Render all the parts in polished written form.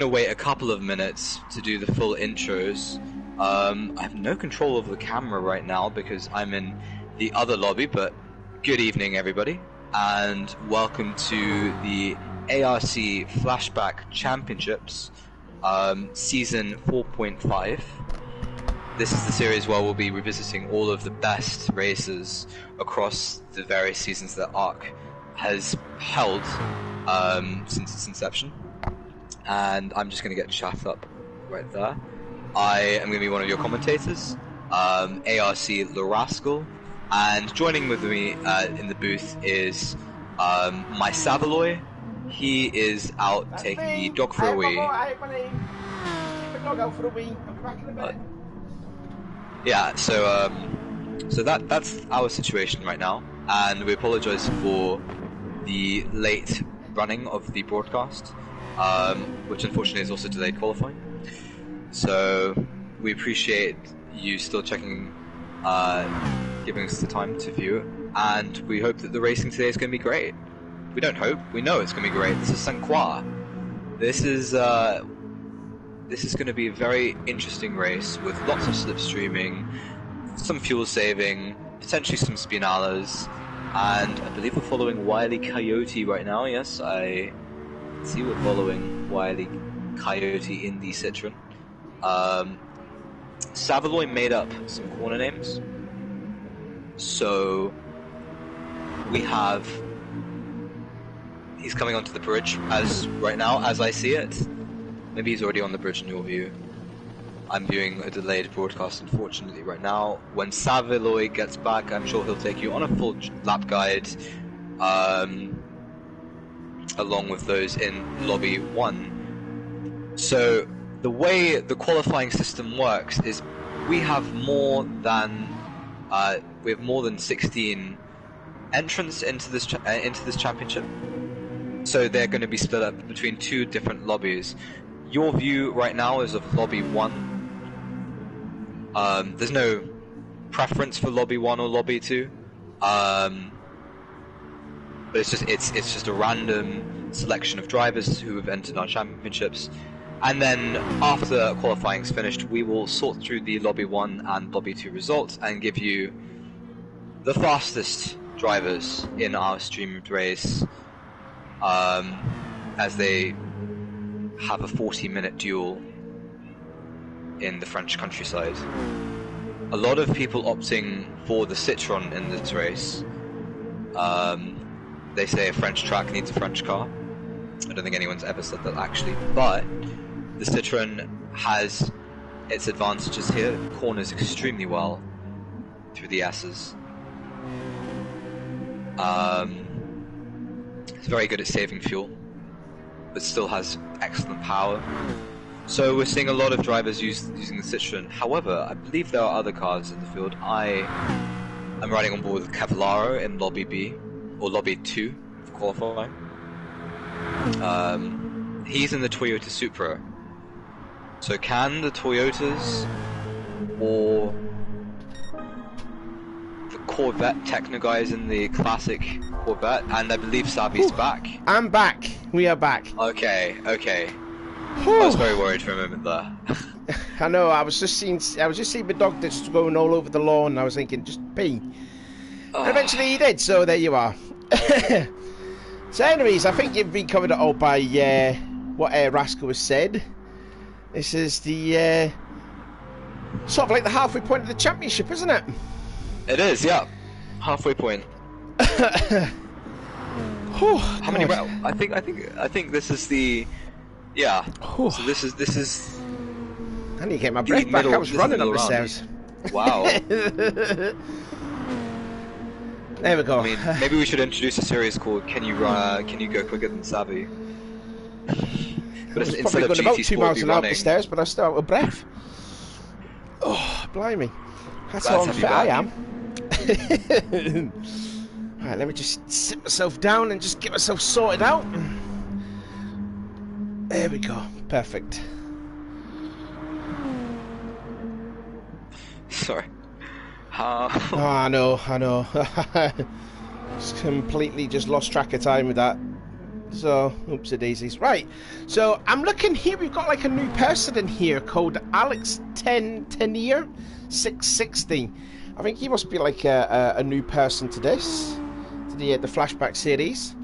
to wait a couple of minutes to do the full intros. I have no control over the camera right now because I'm in the other lobby, but good evening everybody, and welcome to the ARC Flashback Championships, Season 4.5. This is the series where we'll be revisiting all of the best races across the various seasons that ARC has held since its inception. And I'm just going to get chat up right there. I am going to be one of your commentators, ARC Larascal, and joining with me in the booth is my Savaloy. He is out taking the dog for a wee. Take my dog out for a wee. I'll be back in a bit. Yeah, so that's our situation right now, and we apologise for the late running of the broadcast, which unfortunately is also delayed qualifying. So we appreciate you still checking, giving us the time to view it, and we hope that the racing today is going to be great. We don't hope, we know it's going to be great. This is Sainte Croix. This is going to be a very interesting race with lots of slipstreaming, some fuel saving, potentially some spinalas, and I believe we're following Wile E. Coyote right now. Yes, I see we're following Wile E. Coyote in the Citroen. Savaloy made up some corner names, so we have. He's coming onto the bridge right now, as I see it. Maybe he's already on the bridge in your view. I'm viewing a delayed broadcast, unfortunately, right now. When Savaloy gets back, I'm sure he'll take you on a full lap guide, along with those in Lobby 1. So, the way the qualifying system works is we have more than 16 entrants into this championship. So they're going to be split up between two different lobbies. Your view right now is of Lobby 1. There's no preference for Lobby 1 or Lobby 2. But it's just a random selection of drivers who have entered our championships. And then after qualifying's finished, we will sort through the Lobby 1 and Lobby 2 results and give you the fastest drivers in our streamed race, as they have a 40-minute duel in the French countryside. A lot of people opting for the Citroen in this race. They say a French track needs a French car. I don't think anyone's ever said that actually, but the Citroen has its advantages here. It corners extremely well through the S's. It's very good at saving fuel, but still has excellent power. So we're seeing a lot of drivers using the Citroen. However, I believe there are other cars in the field. I'm riding on board with Cavallaro in Lobby B, or Lobby 2 for qualifying. He's in the Toyota Supra. So can the Toyotas or the Corvette Techno guys in the classic Corvette, and I believe Savi's back. I'm back. We are back. Okay. I was very worried for a moment there. I know. I was just seeing my dog just going all over the lawn. And I was thinking, just pee. And eventually he did. So there you are. So, anyways, I think you've been covered all by what Rascal has said. This is the sort of like the halfway point of the championship, isn't it? It is, yeah. Halfway point. How many rounds? I think this is the, yeah. So this is. I need to get my breath back. I was running up the stairs. Wow. There we go. I mean, maybe we should introduce a series called "Can you go quicker than Savvy?" But I was probably going about 2 miles an hour up the stairs, but I still out of breath. Oh, blimey! That's how unfit I am. Right, let me just sit myself down and just get myself sorted out. There we go. Perfect. Sorry. Oh, I know. Just completely just lost track of time with that. So, oopsie daisies. Right. So, I'm looking here. We've got like a new person in here called Alex Tenier 660. I think he must be like a new person to this, to the Flashback series.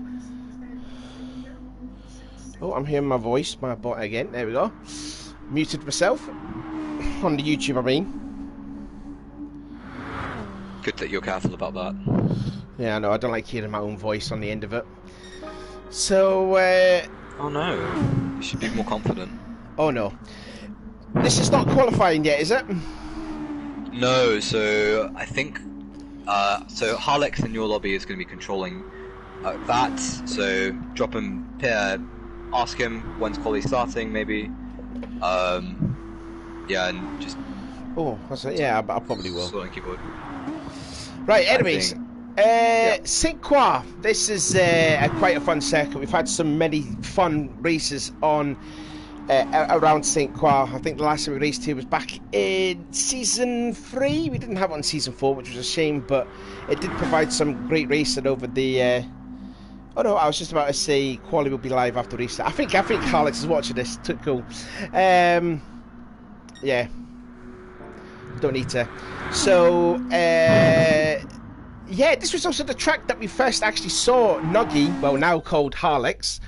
Oh, I'm hearing my voice, my bot again. There we go. Muted myself on the YouTube, I mean. Good that you're careful about that. Yeah, I know. I don't like hearing my own voice on the end of it. So, oh no. You should be more confident. Oh no. This is not qualifying yet, is it? No, so I think... so Harlex in your lobby is going to be controlling that. So drop him, ask him when's quality starting, maybe. Yeah, and just... Oh, that's it. Yeah, I probably will. Slow on keyboard. Right, anyways. Sainte Croix. This is quite a fun circuit. We've had many fun races on around Sainte Croix. I think the last time we raced here was back in Season 3. We didn't have it on Season 4, which was a shame, but it did provide some great racing over the... Oh no, I was just about to say Quali will be live after restart. I think Alex is watching this. Too cool. Yeah. Don't need to. So, yeah, this was also the track that we first actually saw Nuggy, well, now called Harlex,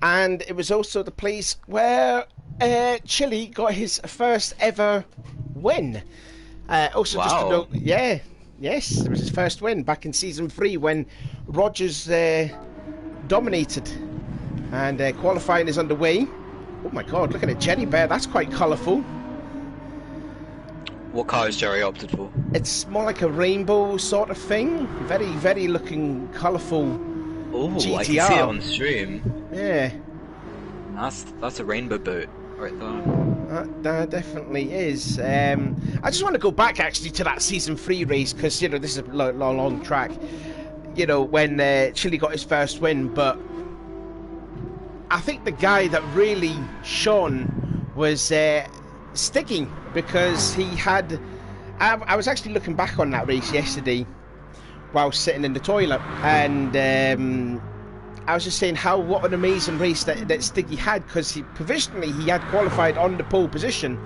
and it was also the place where Chili got his first ever win. Also, just to note, yeah, yes, it was his first win back in Season 3 when Rogers dominated, and qualifying is underway. Oh my god, look at it, Jerry Bear, that's quite colourful. What car has Jerry opted for? It's more like a rainbow sort of thing. Very, very looking colourful. Oh, GTR. I can see it on stream. Yeah. That's a rainbow boat right there. That definitely is. I just want to go back actually to that Season 3 race because, you know, this is a long track. You know, when Chili got his first win, but I think the guy that really shone was Stiggy, because he had... I was actually looking back on that race yesterday while sitting in the toilet, and I was just saying what an amazing race that Stiggy had, because provisionally he had qualified on the pole position,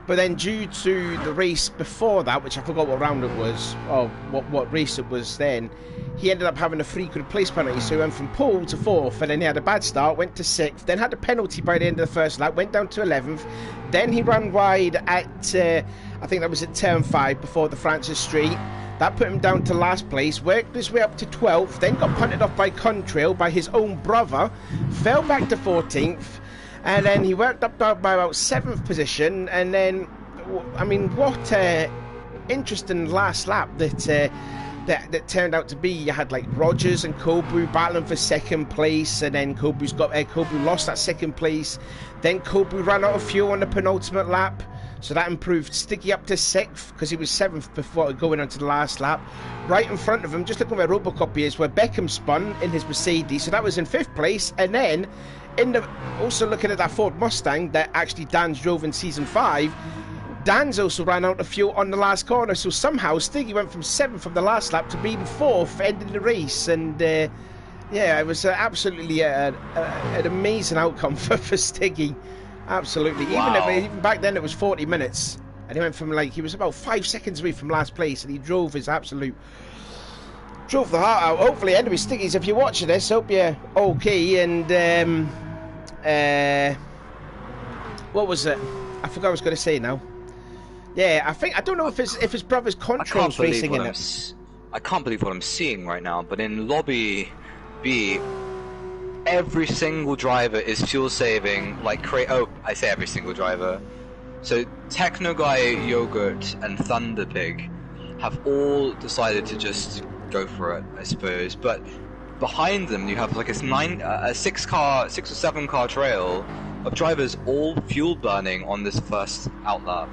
but then due to the race before that, which I forgot what round it was, or what race it was then, he ended up having a frequent place penalty, so he went from pole to 4th, and then he had a bad start, went to 6th, then had a penalty by the end of the first lap, went down to 11th, then he ran wide at, I think that was at turn 5 before the Francis Street. That put him down to last place, worked his way up to 12th, then got punted off by Contrail by his own brother, fell back to 14th, and then he worked up by about 7th position, and then, I mean, what interesting last lap that turned out to be. You had like Rogers and Kobu battling for 2nd place, and then Kobu lost that 2nd place. Then Kobu ran out of fuel on the penultimate lap, so that improved Sticky up to 6th because he was 7th before going on to the last lap. Right in front of him, just looking where Robocop is, where Beckham spun in his Mercedes, so that was in 5th place. And then also looking at that Ford Mustang that actually Dan drove in Season 5, Dan's also ran out of fuel on the last corner, so somehow Stiggy went from 7th from the last lap to being 4th, ending the race, and yeah, it was absolutely an amazing outcome for Stiggy, absolutely. Wow. Even back then it was 40 minutes, and he went from he was about 5 seconds away from last place, and he drove the heart out. Hopefully, anyway, Stiggies, if you're watching this, hope you're okay, and what was it? I forgot what I was going to say now. Yeah, I don't know if his brother's Contrail's racing in it. I can't believe what I'm seeing right now, but in Lobby B, every single driver is fuel saving, I say every single driver. So Techno Guy, Yogurt, and Thunder Pig have all decided to just go for it, I suppose. But behind them, you have like a 6 or 7 car trail of drivers all fuel burning on this first outlap.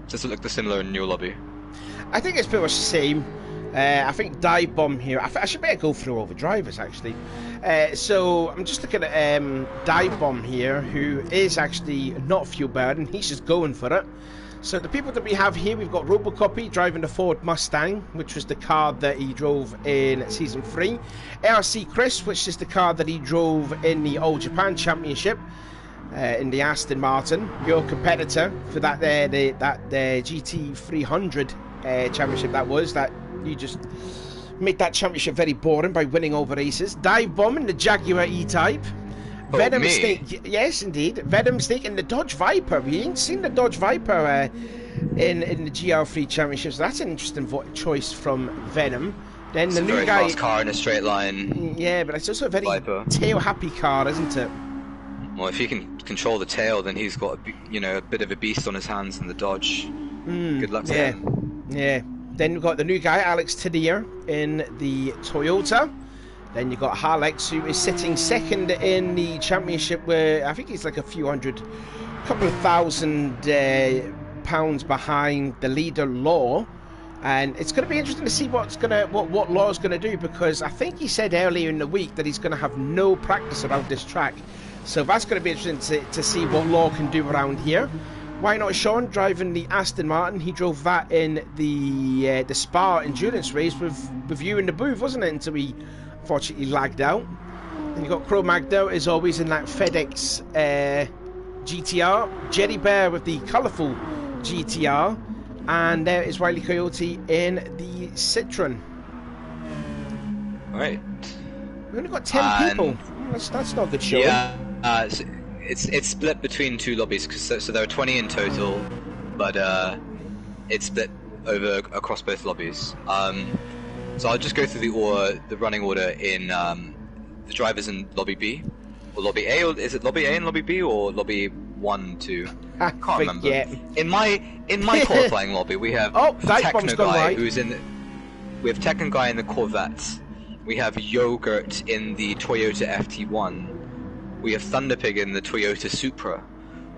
Does it look similar in your lobby? I think it's pretty much the same. I think Dive Bomb here. I should better go through all the drivers actually. So I'm just looking at Dive Bomb here, who is actually not fuel burning. He's just going for it. So the people that we have here, we've got Robocopy driving the Ford Mustang, which was the car that he drove in Season 3. ARC Chris, which is the car that he drove in the All Japan Championship, in the Aston Martin. Your competitor for that GT 300 championship, that you just made that championship very boring by winning over races. Dive Bomb in the Jaguar E-Type. Venom Snake, yes indeed. Venom Snake in the Dodge Viper. We ain't seen the Dodge Viper in the GR3 Championship, so that's an interesting choice from Venom. Then the new guy, fast car in a straight line. Yeah, but it's also a very tail-happy car, isn't it? Well, if he can control the tail, then he's got a bit of a beast on his hands in the Dodge. Good luck to him. Yeah. Then we've got the new guy, Alex Tadier, in the Toyota. Then you've got Alex, who is sitting second in the championship, where I think he's like a couple of thousand pounds behind the leader, Law. And it's going to be interesting to see what Law's going to do, because I think he said earlier in the week that he's going to have no practice around this track. So that's going to be interesting to see what Law can do around here. Why not Sean driving the Aston Martin? He drove that in the Spa endurance race with you in the booth, wasn't it? Until he unfortunately lagged out. And you got Crow Magdo, as always, in that FedEx GTR. Jerry Bear with the colourful GTR. And there is Wiley Coyote in the Citroen. Right. We've only got 10 people. That's not a good showing. Yeah. It's split between two lobbies, so there are 20 in total, but it's split across both lobbies. So I'll just go through the running order in the drivers in lobby B or lobby A, or is it lobby A and lobby B, or lobby 1, 2? I can't remember. In my qualifying lobby, we have Techno Guy we have Techno Guy in the Corvette. We have Yogurt in the Toyota FT1. We have Thunderpig in the Toyota Supra.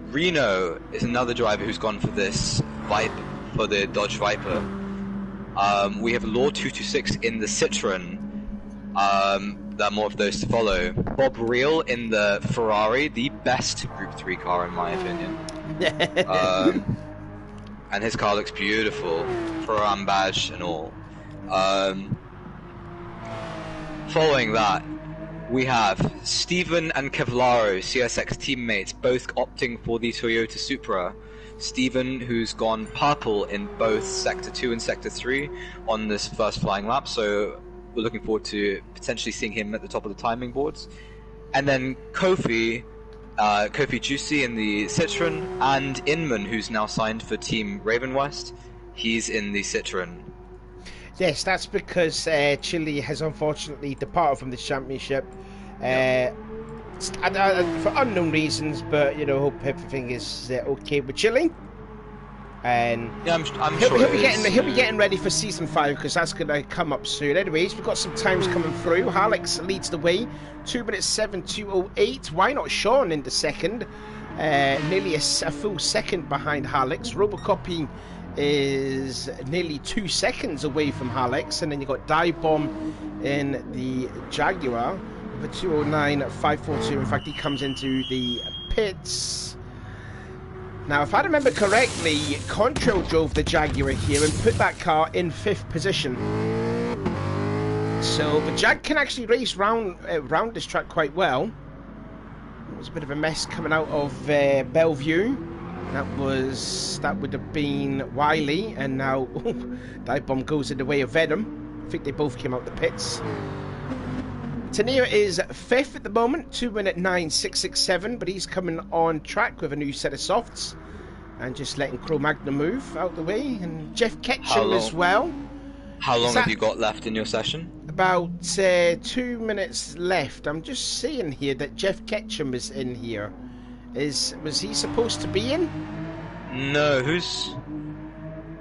Reno is another driver who's gone for this for the Dodge Viper. We have Law 226 in the Citroen. There are more of those to follow. Bob Reel in the Ferrari, the best Group 3 car in my opinion. And his car looks beautiful, Ferran badge and all. Following that, we have Steven and Kevlaro, CSX teammates, both opting for the Toyota Supra. Steven, who's gone purple in both Sector 2 and Sector 3 on this first flying lap, so we're looking forward to potentially seeing him at the top of the timing boards. And then Kofi Juicy in the Citroen, and Inman, who's now signed for Team Raven West, he's in the Citroen. Yes, that's because Chile has unfortunately departed from the championship for unknown reasons, but hope everything is okay with Chile. And yeah, I'm sure he'll be getting ready for season 5, because that's going to come up soon. Anyways, we've got some times coming through. Alex leads the way, 2 minutes 7:2:08. Why not Sean in the second? Nearly a full second behind Alex. Robocopy is nearly 2 seconds away from Alex, and then you got Dive Bomb in the Jaguar with 2:09.542. In fact, he comes into the pits. Now, if I remember correctly, Contrail drove the Jaguar here and put that car in 5th position. So the Jag can actually race round this track quite well. It was a bit of a mess coming out of Bellevue. That would have been Wiley, and now Dive Bomb goes in the way of Venom. I think they both came out the pits. Tania is 5th at the moment, 2:09.667, but he's coming on track with a new set of softs and just letting Crow Magna move out the way, and Jeff Ketchum as well. How long have you got left in your session? About 2 minutes left. I'm just seeing here that Jeff Ketchum is in here. Was he supposed to be in? No,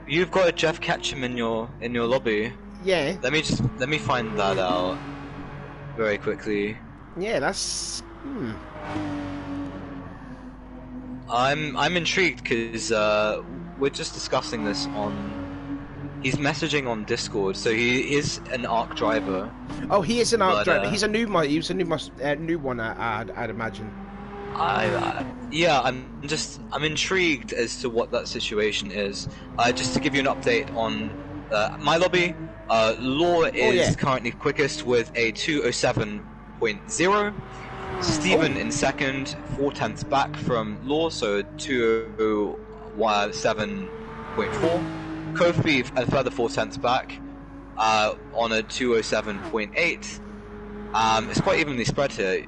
you've got a Jeff Ketchum in your lobby. Yeah. Let me find that out very quickly. Yeah, that's I'm intrigued because we're just discussing this he's messaging on Discord, so he is an ARC driver. Oh, he is an ARC driver. He's a new one. He was a new one, I'd imagine. Yeah, I'm intrigued as to what that situation is. Just to give you an update on my lobby, Law is currently quickest with a 207.0. Stephen in second, 4/10 back from Law, so 207.4. Kofi a further 4/10 back on a 207.8. It's quite evenly spread here.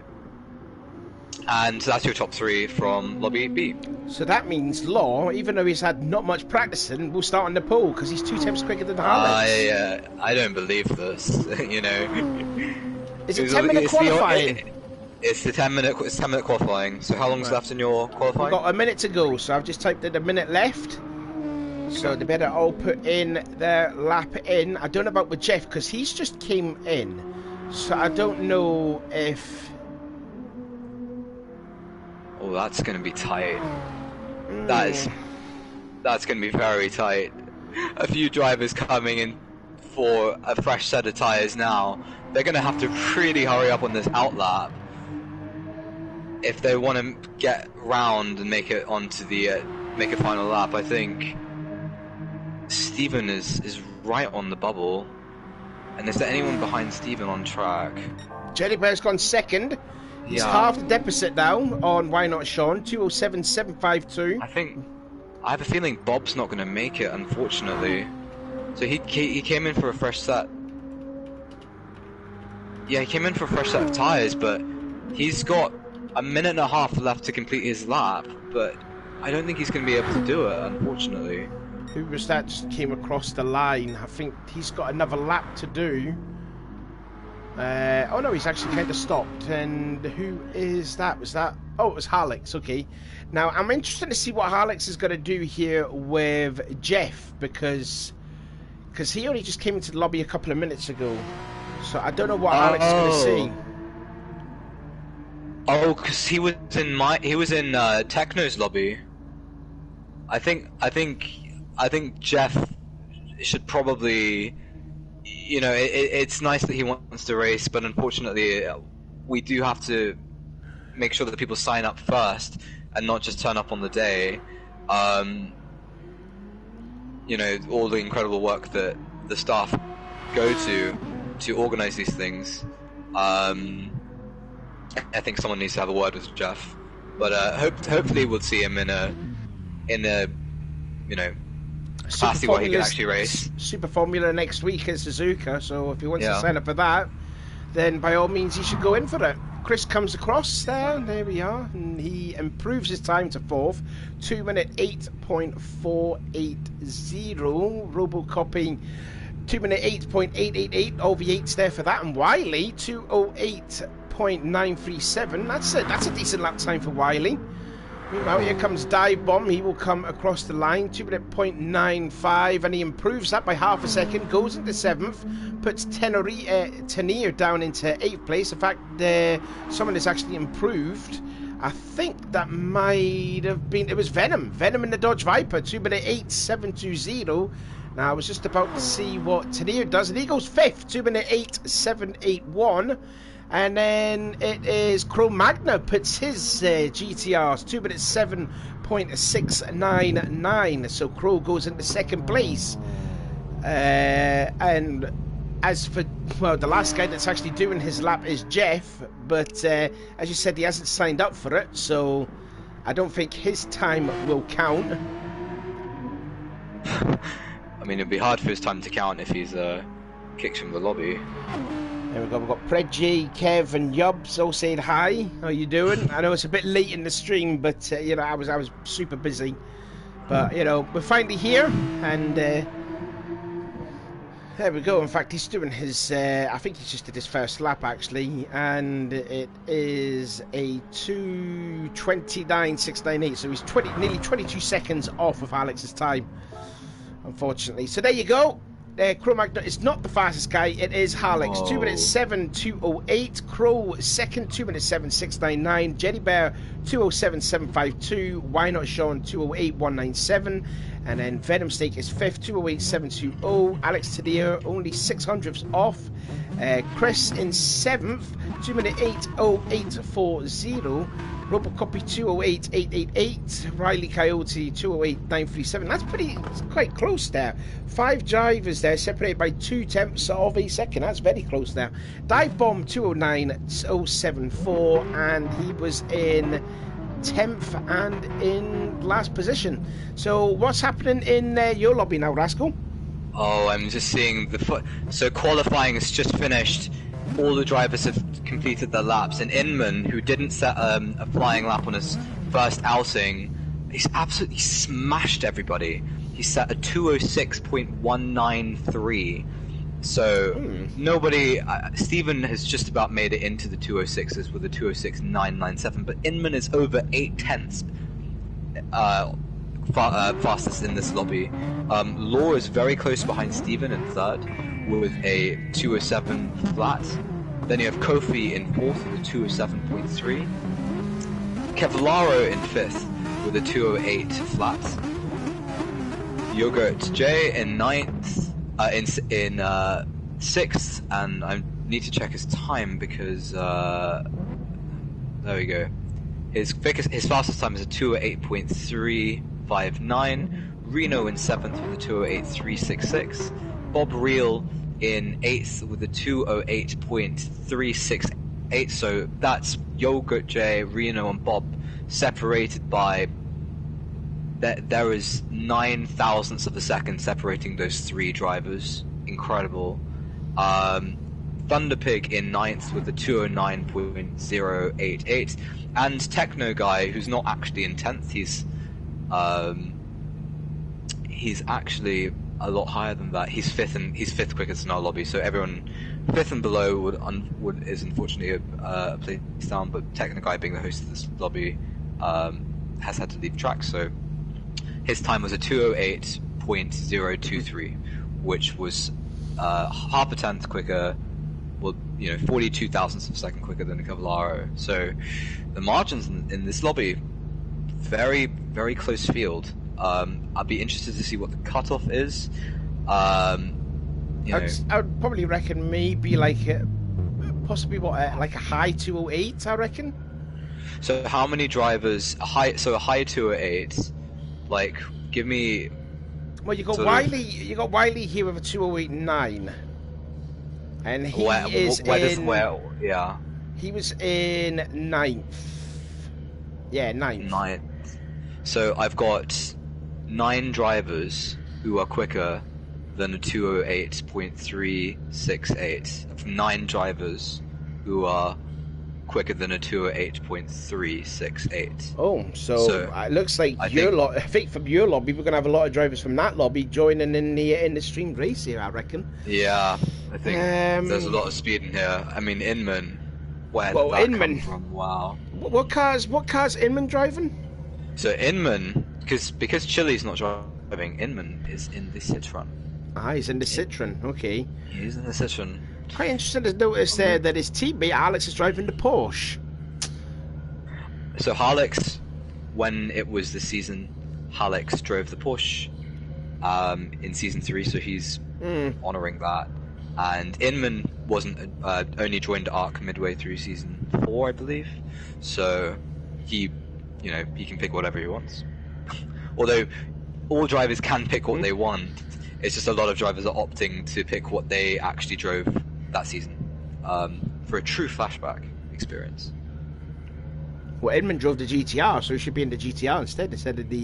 And that's your top 3 from Lobby B. So that means Law, even though he's had not much practicing, will start on the pole because he's 2 times quicker than Alex. I don't believe this. You know. Is it 10-minute qualifying? It's 10-minute qualifying. So how long's left in your qualifying? We've got a minute to go, so I've just typed in a minute left. So they better all put in their lap in. I don't know about with Jeff because he's just came in. So I don't know if... Oh, that's going to be tight. That's going to be very tight. A few drivers coming in for a fresh set of tyres now. They're going to have to really hurry up on this outlap if they want to get round and make it onto the make a final lap. I think Stephen is right on the bubble. And is there anyone behind Stephen on track? Jelly Bear's gone second. He's half the deficit now on Why Not Sean, 207.752. I have a feeling Bob's not going to make it, unfortunately. So he came in for a fresh set. Yeah, he came in for a fresh set of tyres, but he's got a minute and a half left to complete his lap. But I don't think he's going to be able to do it, unfortunately. Who was that just came across the line? I think he's got another lap to do. Oh no, he's actually kind of stopped. And who is that? Was that? Oh, it was Harlex. Okay. Now I'm interested to see what Harlex is going to do here with Jeff because he only just came into the lobby a couple of minutes ago. So I don't know what Harlex is going to see. Oh, because he was in Techno's lobby. I think Jeff should probably. You know, it's nice that he wants to race, but unfortunately, we do have to make sure that people sign up first and not just turn up on the day. You know, all the incredible work that the staff go to organize these things. I think someone needs to have a word with Jeff, but hopefully we'll see him in a you know. Capacity where he can actually race. Super Formula next week at Suzuka, so if he wants to sign up for that, then by all means he should go in for it. Chris comes across there we are, and he improves his time to 4th, 2 minute 8.480, Robocoping 2 minute 8.888, all V8s there for that, and Wiley 208.937, that's a decent lap time for Wiley. Meanwhile, here comes Dive Bomb. He will come across the line, 2 minute 0.95, and he improves that by half a second, goes into 7th, puts Tenier down into 8th place. In fact, someone has actually improved. I think that might have been, it was Venom in the Dodge Viper, 2 minute 8.720. Now, I was just about to see what Tenier does, and he goes 5th, 2 minute 8.781. And then it is Crow Magna puts his GTRs 2 minutes 7.699. So Crow goes into 2nd place. And as for the last guy that's actually doing his lap is Jeff, but as you said, he hasn't signed up for it, so I don't think his time will count. I mean, it'd be hard for his time to count if he's kicked from the lobby. There we go, we've got Predgy, Kev and Yubbs all saying hi. How you doing? I know it's a bit late in the stream, but you know, I was super busy. But you know, we're finally here, and there we go. In fact, he's doing his, I think he's just did his first lap actually, and it is a 2:29.698, so he's nearly 22 seconds off of Alex's time, unfortunately. So there you go. Crow Magna is not the fastest guy, it is Harlex, 2 minutes 7.208, Crow second, 2 minutes 7.699, Jetty Bear 207.752, Why Not Sean 208.197, and then Venom Snake is 5th, 208.720, Alex Tadir only 600ths off, Chris in 7th, 2 minute 8.0840, Robocopy 208,888. Riley Coyote 208,937. That's quite close there. 5 drivers there, separated by 2/10 of a second. That's very close there. Dive Bomb 209,074, and he was in 10th and in last position. So what's happening in your lobby now, Rascal? Oh, I'm just seeing so qualifying has just finished. All the drivers have completed their laps, and Inman, who didn't set a flying lap on his first outing, he's absolutely smashed everybody. He set a 206.193. So nobody. Stephen has just about made it into the 206s with a 206.997, but Inman is over 8/10 fastest in this lobby. Law is very close behind Stephen in third with a 207 flat. Then you have Kofi in fourth with a 207.3. Kevlaro in fifth with a 208 flat. Yogurt J in ninth. In sixth, and I need to check his time because there we go. His fastest time is a 208.359. Reno in seventh with a 208.366. Bob Reel in eighth with a 208.368. So that's Yogurt J, Reno, and Bob separated by. There is 9 thousandths of a second separating those 3 drivers. Incredible. Thunderpig in 9th with a 209.088. And Techno Guy, who's not actually in 10th, he's actually a lot higher than that. He's fifth quickest in our lobby, so everyone 5th and below is unfortunately a place down, but Techno Guy, being the host of this lobby, has had to leave track, so his time was a 208.023, which was half a tenth quicker, 42 thousandths of a second quicker than the Cavallaro. So the margins in this lobby, very, very close field. I'd be interested to see what the cutoff is. I would probably reckon maybe possibly like a high 208, I reckon. So how many drivers? A high 208. Give me. Well, you got Wiley. You got Wiley here with a 208.9, and he yeah. He was in 9th. Yeah, 9th. 9th. So I've got 9 drivers who are quicker than a 208.368. Of 9 drivers who are quicker than a 208.368. Oh, so it looks like I think from your lobby, we're going to have a lot of drivers from that lobby joining in the streamed race here, I reckon. Yeah, I think there's a lot of speed in here. I mean, Inman, where did that come from? Wow. What car's Inman driving? So Inman, because Chili's not driving, Inman is in the Citroen. Ah, he's in the Citroen, okay. He's in the Citroen. Quite interesting to notice there that his teammate Alex is driving the Porsche. So Alex, when it was this season, Alex drove the Porsche in season 3, so he's honouring that. And Inman wasn't only joined ARC midway through season 4, I believe. So he can pick whatever he wants. Although all drivers can pick what they want. It's just a lot of drivers are opting to pick what they actually drove that season for a true flashback experience. Well, Inman drove the GTR, so he should be in the GTR instead of the.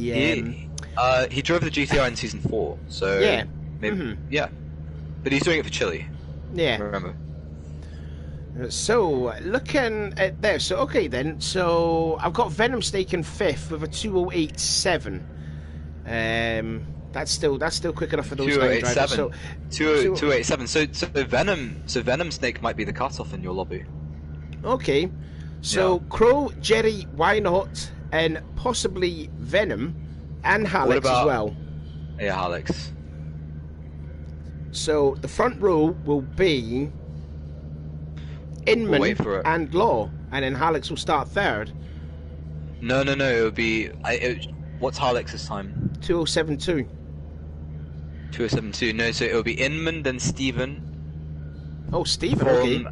He drove the GTR in season 4, so yeah, maybe, yeah. But he's doing it for Chile. Yeah. Remember. So looking at there, so okay then. So I've got Venom staking 5th with a 208.7. That's still quick enough for those 208.7. 208.7. So Venom Snake might be the cutoff in your lobby. Okay. So yeah. Crow, Jerry, Why Not, and possibly Venom and Alex as well. Yeah, Alex. So the front row will be Inman and Law, and then Alex will start third. No. It'll be. What's Alex's time? 207.2. 207.2. No, so it'll be Inman, then Steven. Oh, Steven, okay.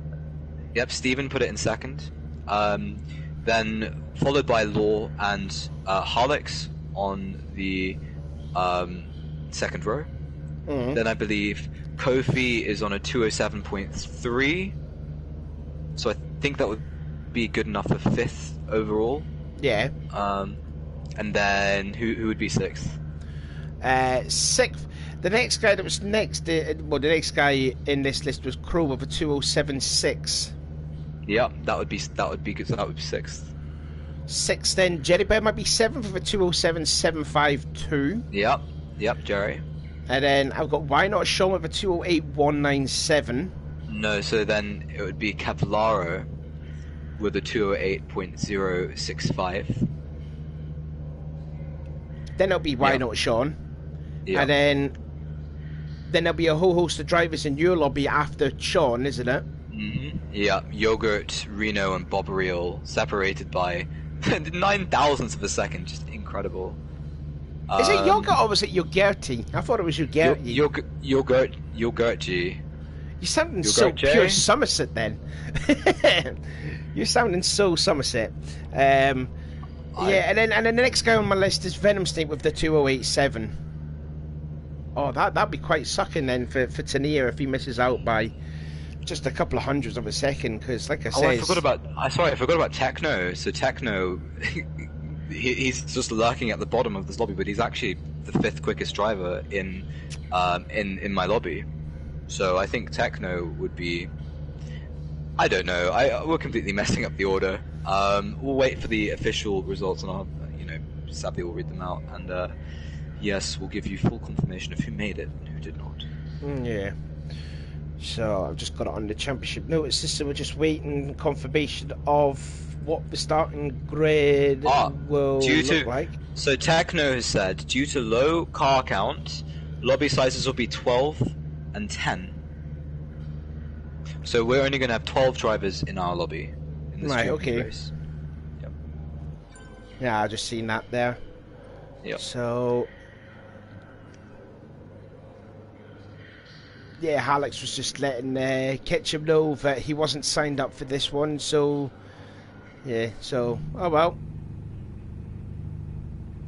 Yep, Steven put it in second. then followed by Law and Harlex on the second row. Then I believe Kofi is on a 207.3, so I think that would be good enough for 5th overall. Yeah. And then who would be 6th? 6th. The next guy that was next, the next guy in this list was Crow with a 207.6. Yeah, that would be good. So that would be 6th. 6th, then Jerry Bear might be 7th with a 207.752. Yep, Jerry. And then I've got Why Not Sean with a 208.197. No, so then it would be Cavallaro with a 208.065. Then it'll be Why Not Sean. And then there'll be a whole host of drivers in your lobby after Sean, isn't it? Yeah, Yogurt, Reno, and Bob Real separated by 9,000ths of a second. Just incredible. Is it Yogurt or was it Yogurty? I thought it was Yogurty. Yogurty. You're sounding so pure Somerset then. You're sounding so Somerset. And then the next guy on my list is Venom Snake with the 208.7. Oh, that'd be quite sucking then for Tania if he misses out by just a couple of hundreds of a second. Because, like I said, I forgot about Techno. So Techno, he's just lurking at the bottom of this lobby, but he's actually the 5th quickest driver in my lobby. So I think Techno would be. I don't know. We're completely messing up the order. We'll wait for the official results, and I'll, sadly, we'll read them out. And yes, we'll give you full confirmation of who made it and who did not. Yeah. So I've just got it on the championship notices. So we're just waiting confirmation of what the starting grid will look like. So Techno has said, due to low car count, lobby sizes will be 12 and 10. So we're only going to have 12 drivers in our lobby in this race. Yep. Yeah, I just seen that there. Yep. So yeah, Alex was just letting Ketchum know that he wasn't signed up for this one. So yeah, so oh well.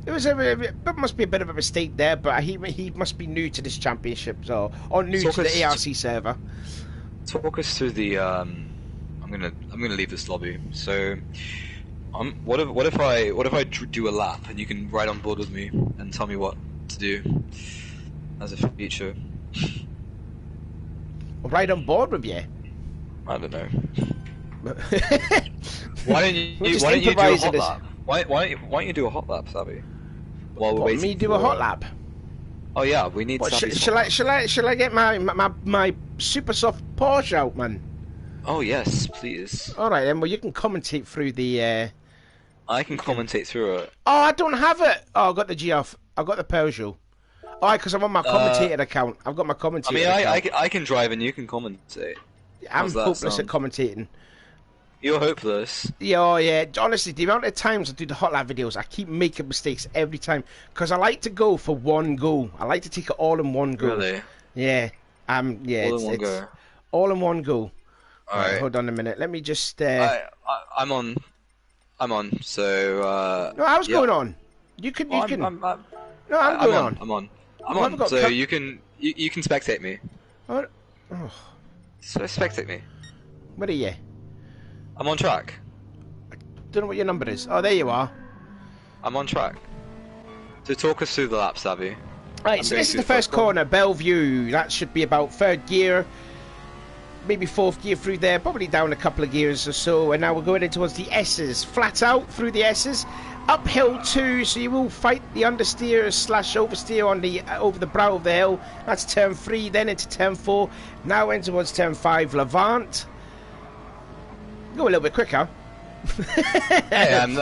It was it must be a bit of a mistake there, but he must be new to this championship, or new to the ARC server. Talk us through the. I'm gonna leave this lobby. So, what if I do a lap and you can ride on board with me and tell me what to do as a feature? Ride on board with you? I don't know. Why don't you do a hot lap? Why don't you do a hot lap, Savvy? While we're waiting. Me do a hot lap? Oh yeah, we need. Shall I get my super soft Porsche out, man? Oh yes, please. All right then. Well, you can commentate through the. I can commentate through it. Oh, I don't have it. Oh, I got the G off. I got the Peugeot. Oh, because I'm on my commentator account. I've got my commentator. I can drive and you can commentate. I'm hopeless at commentating. You're hopeless. Yeah, oh yeah. Honestly, the amount of times I do the hot lap videos, I keep making mistakes every time because I like to go for one go. I like to take it all in one go. Really? Yeah. Yeah. All in one go. All in one go. All right. Hold on a minute. Let me just. I'm on. So. No, I was going on. You can. No, I'm going on. I'm on. So you can spectate me. Oh. So spectate me. Where are you? I'm on track. I don't know what your number is. Oh, there you are. I'm on track. So talk us through the lap, Savvy. Right, so this is the first corner, Bellevue. That should be about 3rd gear, maybe 4th gear through there, probably down a couple of gears or so. And now we're going in towards the S's. Flat out through the S's. Uphill 2, so you will fight the understeer / oversteer on the over the brow of the hill. That's turn 3, then into turn 4. Now in towards turn 5, Levant. Go a little bit quicker. Hey, I'm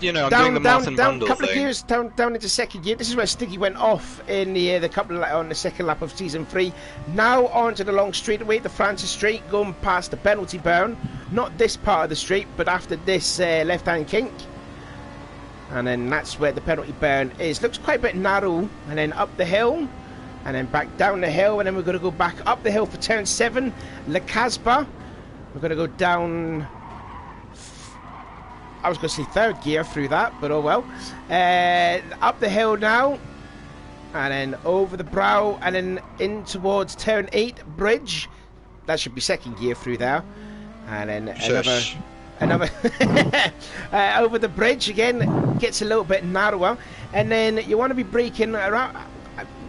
doing the Martin down Brundle couple thing. of gears down into 2nd gear. This is where Stiggy went off in the on the 2nd lap of season 3. Now onto the long straightaway, the Francis Straight, going past the penalty burn. Not this part of the straight, but after this left-hand kink. And then that's where the penalty burn is. Looks quite a bit narrow. And then up the hill. And then back down the hill. And then we're going to go back up the hill for turn 7. Le Casbah. We're going to go down. I was going to say third gear through that, but oh well. Up the hill now, and then over the brow, and then in towards turn 8 bridge. That should be second gear through there, and then another over the bridge again. Gets a little bit narrower, and then you want to be braking around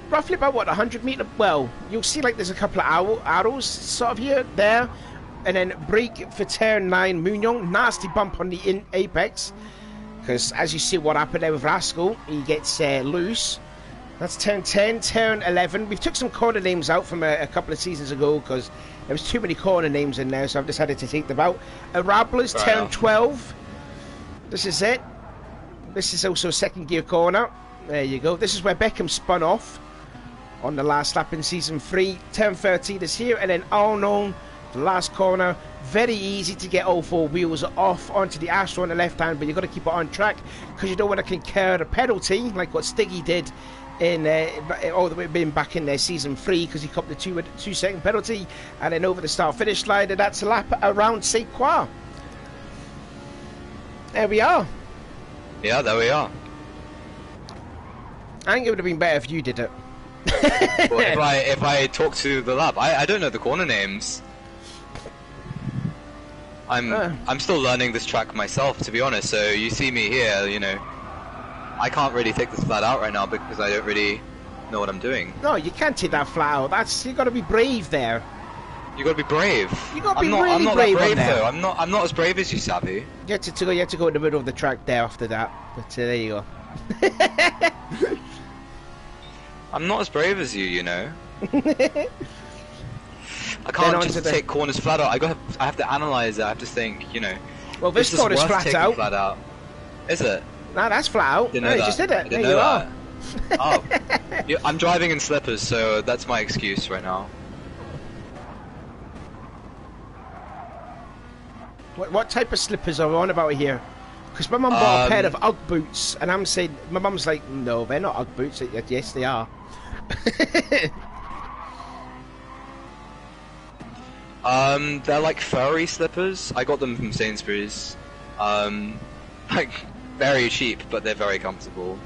roughly about what 100 meter. Well, you'll see like there's a couple of arrows sort of here there. And then brake for turn 9 Munyong. Nasty bump on the apex. Because as you see what happened there with Rascal, he gets loose. That's turn 10. Turn 11. We've took some corner names out from a couple of seasons ago because there was too many corner names in there, so I've decided to take them out. Arablers, turn 12. This is it. This is also a second gear corner. There you go. This is where Beckham spun off on the last lap in season 3. Turn 13 is here, and then Arnold. The last corner, very easy to get all 4 wheels off onto the Astro on the left hand, but you've got to keep it on track because you don't want to incur a penalty like what Stiggy did in all the way back in their season 3 because he copped the 2-second penalty, and then over the start finish line, and that's a lap around Sainte Croix. There we are. Yeah, there we are. I think it would have been better if you did it. Well, if I talk to the lab, I don't know the corner names. I'm still learning this track myself, to be honest. So you see me here, you know, I can't really take this flat out right now because I don't really know what I'm doing. No, you can't take that flat out. You got to be brave there. You got to be brave. You got to be I'm not brave that brave though. I'm not as brave as you, Savvy. You have to go in the middle of the track there after that. But there you go. I'm not as brave as you, you know. I can't just take corners flat out. I have to analyze it. I have to think, you know. Well, this corner's flat out. Is it? No, that's flat out. No, you just did it. There you are. Oh, yeah, I'm driving in slippers, so that's my excuse right now. What type of slippers are we on about here? Because my mum bought a pair of Ugg boots, and I'm saying, my mum's like, no, they're not Ugg boots. Yes, they are. They're like furry slippers. I got them from Sainsbury's. Like very cheap, but they're very comfortable.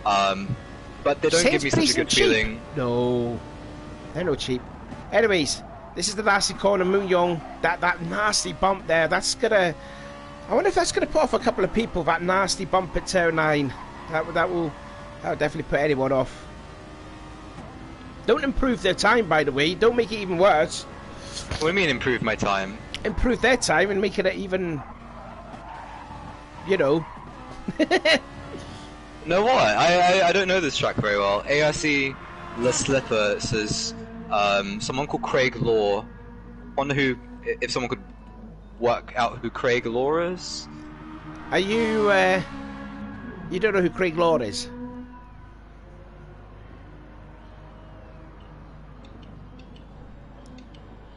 But they don't give me such a good feeling. No, they're no cheap. Anyways, this is the nasty corner, Munyong. That nasty bump there. That's gonna. I wonder if that's gonna put off a couple of people. That nasty bump at turn 9. That will definitely put anyone off. Don't improve their time, by the way. Don't make it even worse. What do you mean improve my time? Improve their time and make it even, you know. No, what? I don't know this track very well. ARC Le Slipper says someone called Craig Law. Wonder who, if someone could work out who Craig Law is. Are you, you don't know who Craig Law is?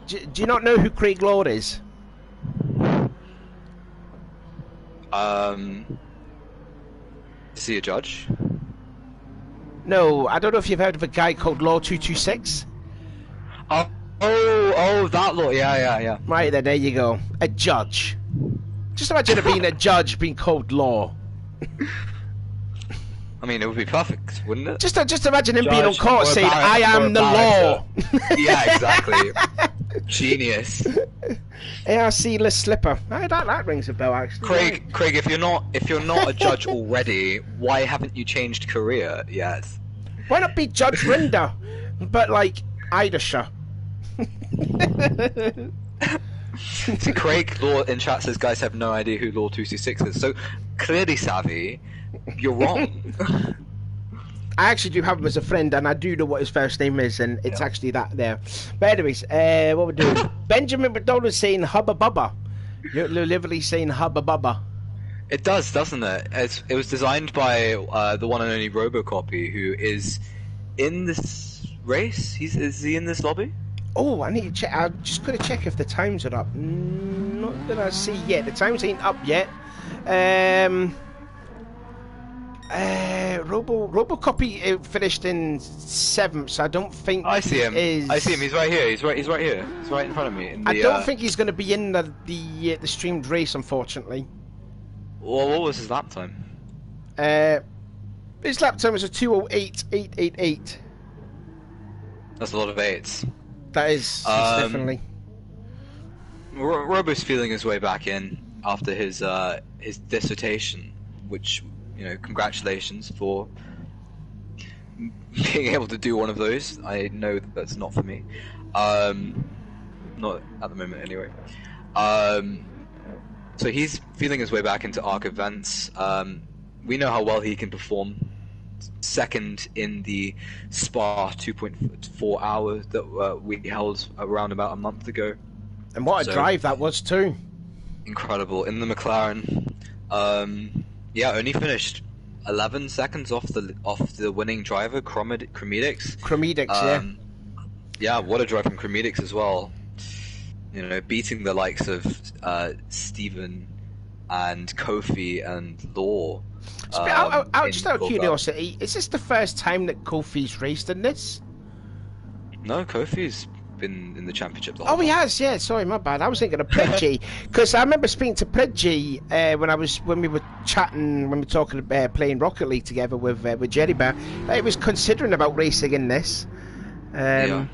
Do you not know who Craig Law is? Is he a judge? No, I don't know if you've heard of a guy called Law 226. Oh, that Law, yeah. Right, there you go. A judge. Just imagine it being a judge being called Law. I mean, it would be perfect, wouldn't it? Just imagine him being on court saying, I am the law. Yeah, exactly. Genius. ARC Le Slipper. That rings a bell, actually. Craig, if you're not a judge already, why haven't you changed career yet? Why not be Judge Rinder, but like Idasha? See, Craig Law in chat says guys have no idea who Law 226 is. So clearly, Savvy, you're wrong. I actually do have him as a friend, and I do know what his first name is, and it's actually that there. But anyways, what we're doing? Benjamin McDonald saying Hubba Bubba. You're literally saying Hubba Bubba. It does, doesn't it? It was designed by the one and only Robocopy, who is in this race. Is he in this lobby? Oh, I need to check. I'm just going to check if the times are up. Not that I see yet. The times ain't up yet. Robocopy finished in 7th, so I don't think I see him. I see him. He's right here. He's right here. He's right in front of me. I don't think he's going to be in the streamed race, unfortunately. Well, what was his lap time? His lap time was a 2:08.888. That's a lot of eights. That is definitely. Robo's feeling his way back in after his dissertation, which, you know, congratulations for being able to do one of those. I know that's not for me. Not at the moment, anyway. So he's feeling his way back into Arc events. We know how well he can perform. Second in the Spa 2.4 hours that we held around about a month ago. And what a drive that was too. Incredible. In the McLaren. Yeah, only finished 11 seconds off the winning driver, Cromedix. Yeah. Yeah, what a drive from Cromedix as well. You know, beating the likes of Steven and Kofi and Law. Just out of curiosity, is this the first time that Kofi's raced in this? No, Kofi's been in the championship the whole he has, yeah. Sorry, my bad. I was thinking of Pridgy, because I remember speaking to Pridgy when we were chatting, when we were talking about playing Rocket League together with Jerry Bear. He was considering about racing in this. Yeah.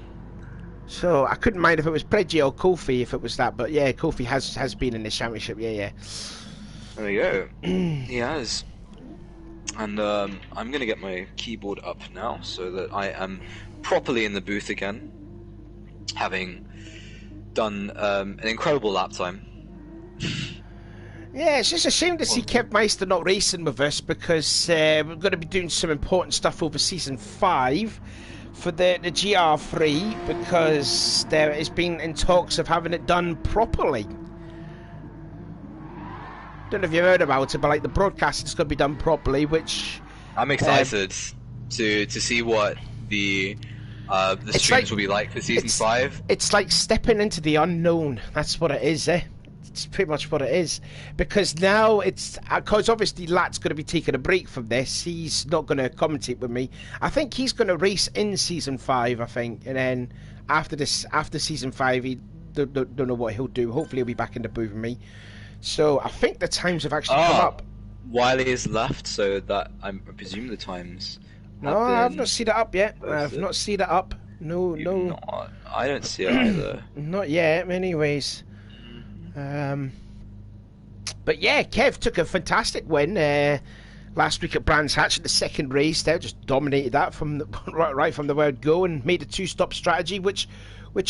So I couldn't mind if it was Pridgy or Kofi if it was that, but yeah, Kofi has been in this championship. Yeah. There you go. He has. And I'm gonna get my keyboard up now so that I am properly in the booth again, having done an incredible lap time. Yeah, it's just a shame to see Kev Meister not racing with us, because we're going to be doing some important stuff over Season 5 for the GR3, because there has been in talks of having it done properly. Don't know if you've heard about it, but like the broadcast is going to be done properly, which I'm excited to see what the streams will be like for Season 5. It's like stepping into the unknown. That's what it is, eh? It's pretty much what it is. Because now because obviously Lat's going to be taking a break from this. He's not going to commentate with me. I think he's going to race in Season 5, I think. And then after Season 5, he don't know what he'll do. Hopefully he'll be back in the booth with me. So I think the times have actually come up. Wiley is left, so that I presume the times. No, I've not seen it up yet. I've not seen it up. No. I don't see it either. Not yet, anyways. But yeah, Kev took a fantastic win last week at Brands Hatch in the second race. They just dominated that from right from the word go, and made a two-stop strategy, which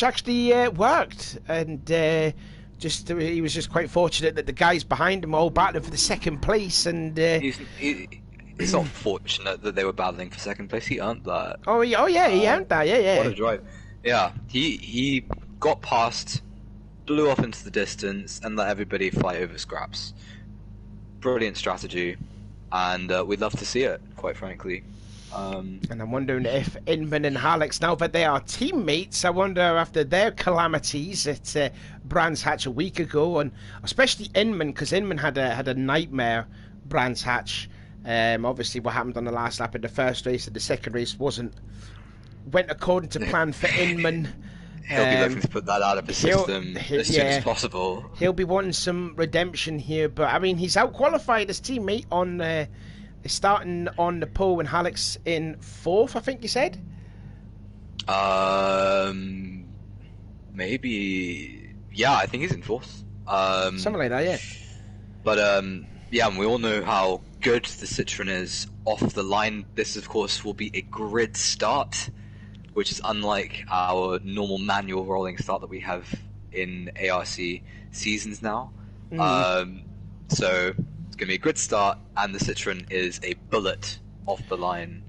actually worked. And he was just quite fortunate that the guys behind him were all battling for the second place. And it's not fortunate that they were battling for second place. He earned that. Oh yeah, he earned that. Yeah. What a drive! Yeah, he got past, blew off into the distance, and let everybody fly over scraps. Brilliant strategy, and we'd love to see it, quite frankly. And I'm wondering if Inman and Alex, now that they are teammates, I wonder after their calamities at Brands Hatch a week ago, and especially Inman, because Inman had a nightmare Brands Hatch. Obviously, what happened on the last lap in the first race and the second race went according to plan for Inman. He'll be looking to put that out of his system as soon as possible. He'll be wanting some redemption here, but I mean, he's out-qualified his teammate on starting on the pole when Alex in 4th, I think you said? Maybe... Yeah, I think he's in 4th. Something like that, yeah. But, yeah, and we all know how good the Citroen is off the line. This, of course, will be a grid start, which is unlike our normal manual rolling start that we have in ARC seasons now. So it's going to be a grid start, and the Citroen is a bullet off the line.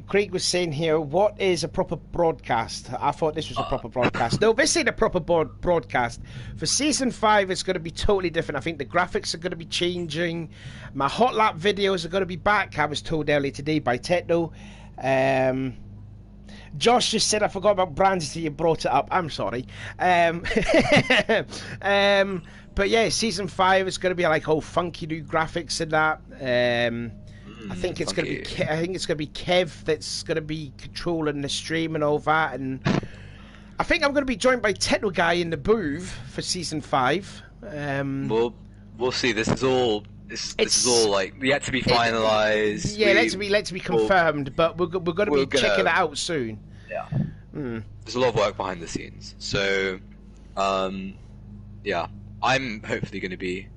Craig was saying here, what is a proper broadcast? I thought this was a proper broadcast. No, this ain't a proper broadcast. For Season 5, it's going to be totally different. I think the graphics are going to be changing. My hot lap videos are going to be back. I was told earlier today by Techno. Josh just said I forgot about brands until you brought it up. I'm sorry. But yeah, Season 5 is going to be like all funky new graphics and that. I think it's going to be Kev that's going to be controlling the stream and all that, and I think I'm going to be joined by Techno Guy in the booth for Season 5. We'll we'll see. This is all like yet to be finalized. Yeah, let's be confirmed, but we're going to be checking it out soon. Yeah. There's a lot of work behind the scenes, so yeah, I'm hopefully going to be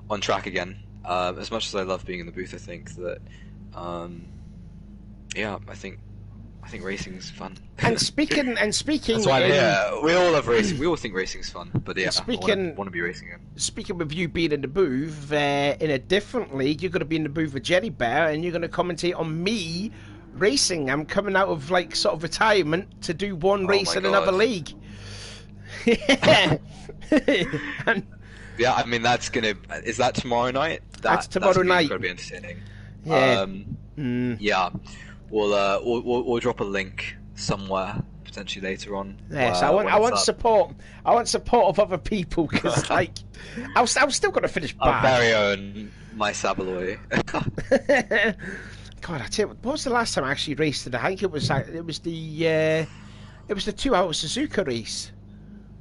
on track again. As much as I love being in the booth, I think that yeah, I think racing's fun. And speaking, That's why I'm here. We all love racing. We all think racing's fun, but yeah, I want to be racing again. Speaking of you being in the booth, in a different league, you're going to be in the booth with Jerry Bear, and you're going to commentate on me racing. I'm coming out of like sort of retirement to do one race in another league. Yeah, I mean is that tomorrow night? That's tomorrow night. It's going to be entertaining. Yeah. Yeah. We'll drop a link somewhere potentially later on. Yes, I want support. I want support of other people because like I was still going to finish bad. Our very own my Sabaloy. God, I tell you, what was the last time I actually raced it? I think it was the 2 hour Suzuka race.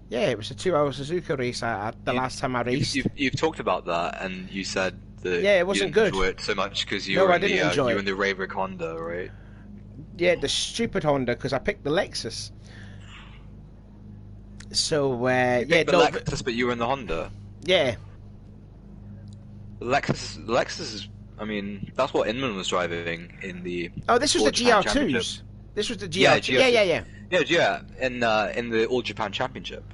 Yeah, it was the 2 hour Suzuka race. The last time I raced. You've talked about that, and you said that it wasn't you good. Enjoy it so much because you were in the Raybrick Honda, right? Yeah, the stupid Honda because I picked the Lexus. So Lexus, but you were in the Honda. Yeah. Lexus is. I mean, that's what Inman was driving in the. Oh, this was the GR2s. This was the GR2. Yeah. Yeah, in the All Japan Championship.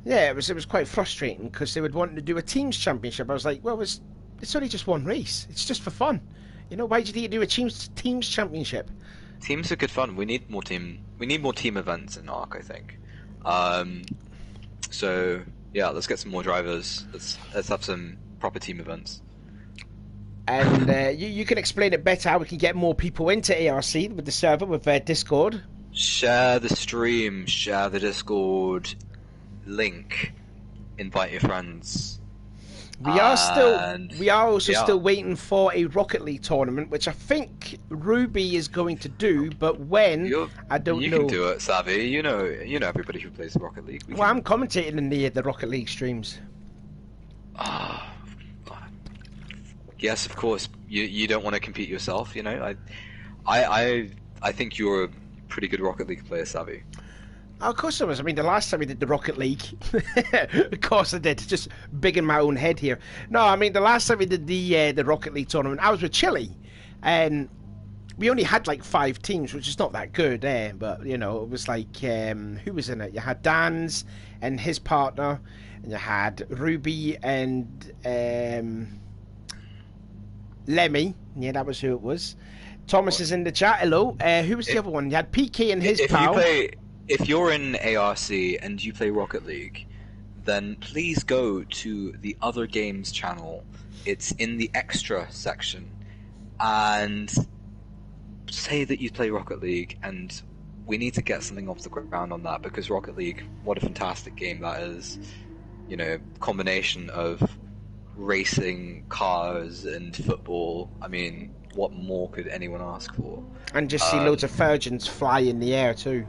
Yeah, it was quite frustrating because they would want to do a teams championship. I was like, well, it's only just one race. It's just for fun. You know, why do you need to do a teams championship? Teams are good fun. We need more team events in ARC, I think. So yeah, let's get some more drivers. Let's have some proper team events. And you can explain it better how we can get more people into ARC with the server with Discord. Share the stream, share the Discord link, invite your friends. We are also still waiting for a Rocket League tournament, which I think Ruby is going to do, but when I don't know. You can do it, Savvy. You know everybody who plays Rocket League. I'm commentating in the Rocket League streams. Yes, of course. You don't want to compete yourself, you know. I think you're a pretty good Rocket League player, Savvy. Oh, of course I was. I mean, the last time we did the Rocket League, of course I did. Just big in my own head here. No, I mean the last time we did the Rocket League tournament, I was with Chile, and we only had like 5 teams, which is not that good, But you know, it was like who was in it? You had Dan's and his partner, and you had Ruby and Lemmy. Yeah, that was who it was. Thomas is in the chat. Hello. Who was the other one? You had PK and his pal. If you're in ARC and you play Rocket League, then please go to the Other Games channel. It's in the extra section, and say that you play Rocket League, and we need to get something off the ground on that, because Rocket League, what a fantastic game that is. You know, combination of racing, cars, and football. I mean, what more could anyone ask for? And just see loads of virgins fly in the air too.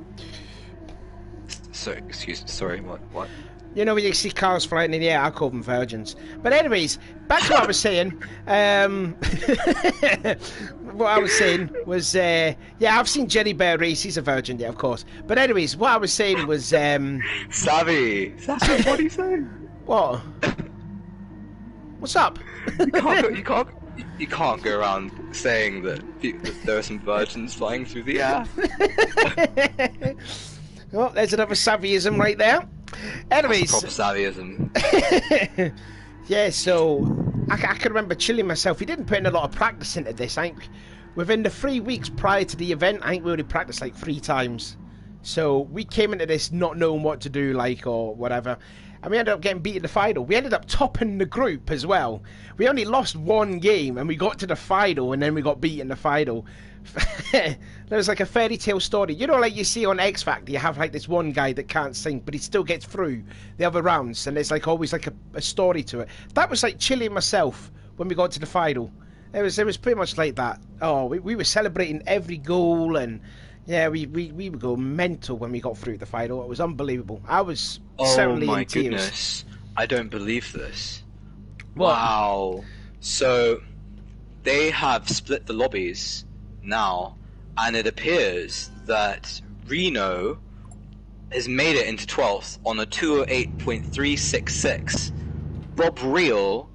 Sorry, what? You know when you see cars flying in the air, I call them virgins. But anyways, back to what I was saying. What I was saying was, yeah, I've seen Jerry Bear race. He's a virgin, yeah, of course. But anyways, what I was saying was, Savvy, what are you saying? What? What's up? You can't go around saying that there are some virgins flying through the air. Well, there's another savvyism right there. Anyways, proper savvyism. Yeah, so I can remember chilling myself. We didn't put in a lot of practice into this. I think within the 3 weeks prior to the event, I think we only practiced like 3 times. So we came into this not knowing what to do, like, or whatever. And we ended up getting beat in the final. We ended up topping the group as well. We only lost 1 game, and we got to the final, and then we got beat in the final. There was like a fairy tale story. You know, like you see on X Factor, you have like this one guy that can't sing, but he still gets through the other rounds, and there's like always like a story to it. That was like chilling myself when we got to the final. It was pretty much like that. Oh, we were celebrating every goal, and yeah, we would go mental when we got through the final. It was unbelievable. I was certainly in tears. Goodness, I don't believe this. What? Wow. So they have split the lobbies now, and it appears that Reno has made it into 12th on a 208.366. Bob Real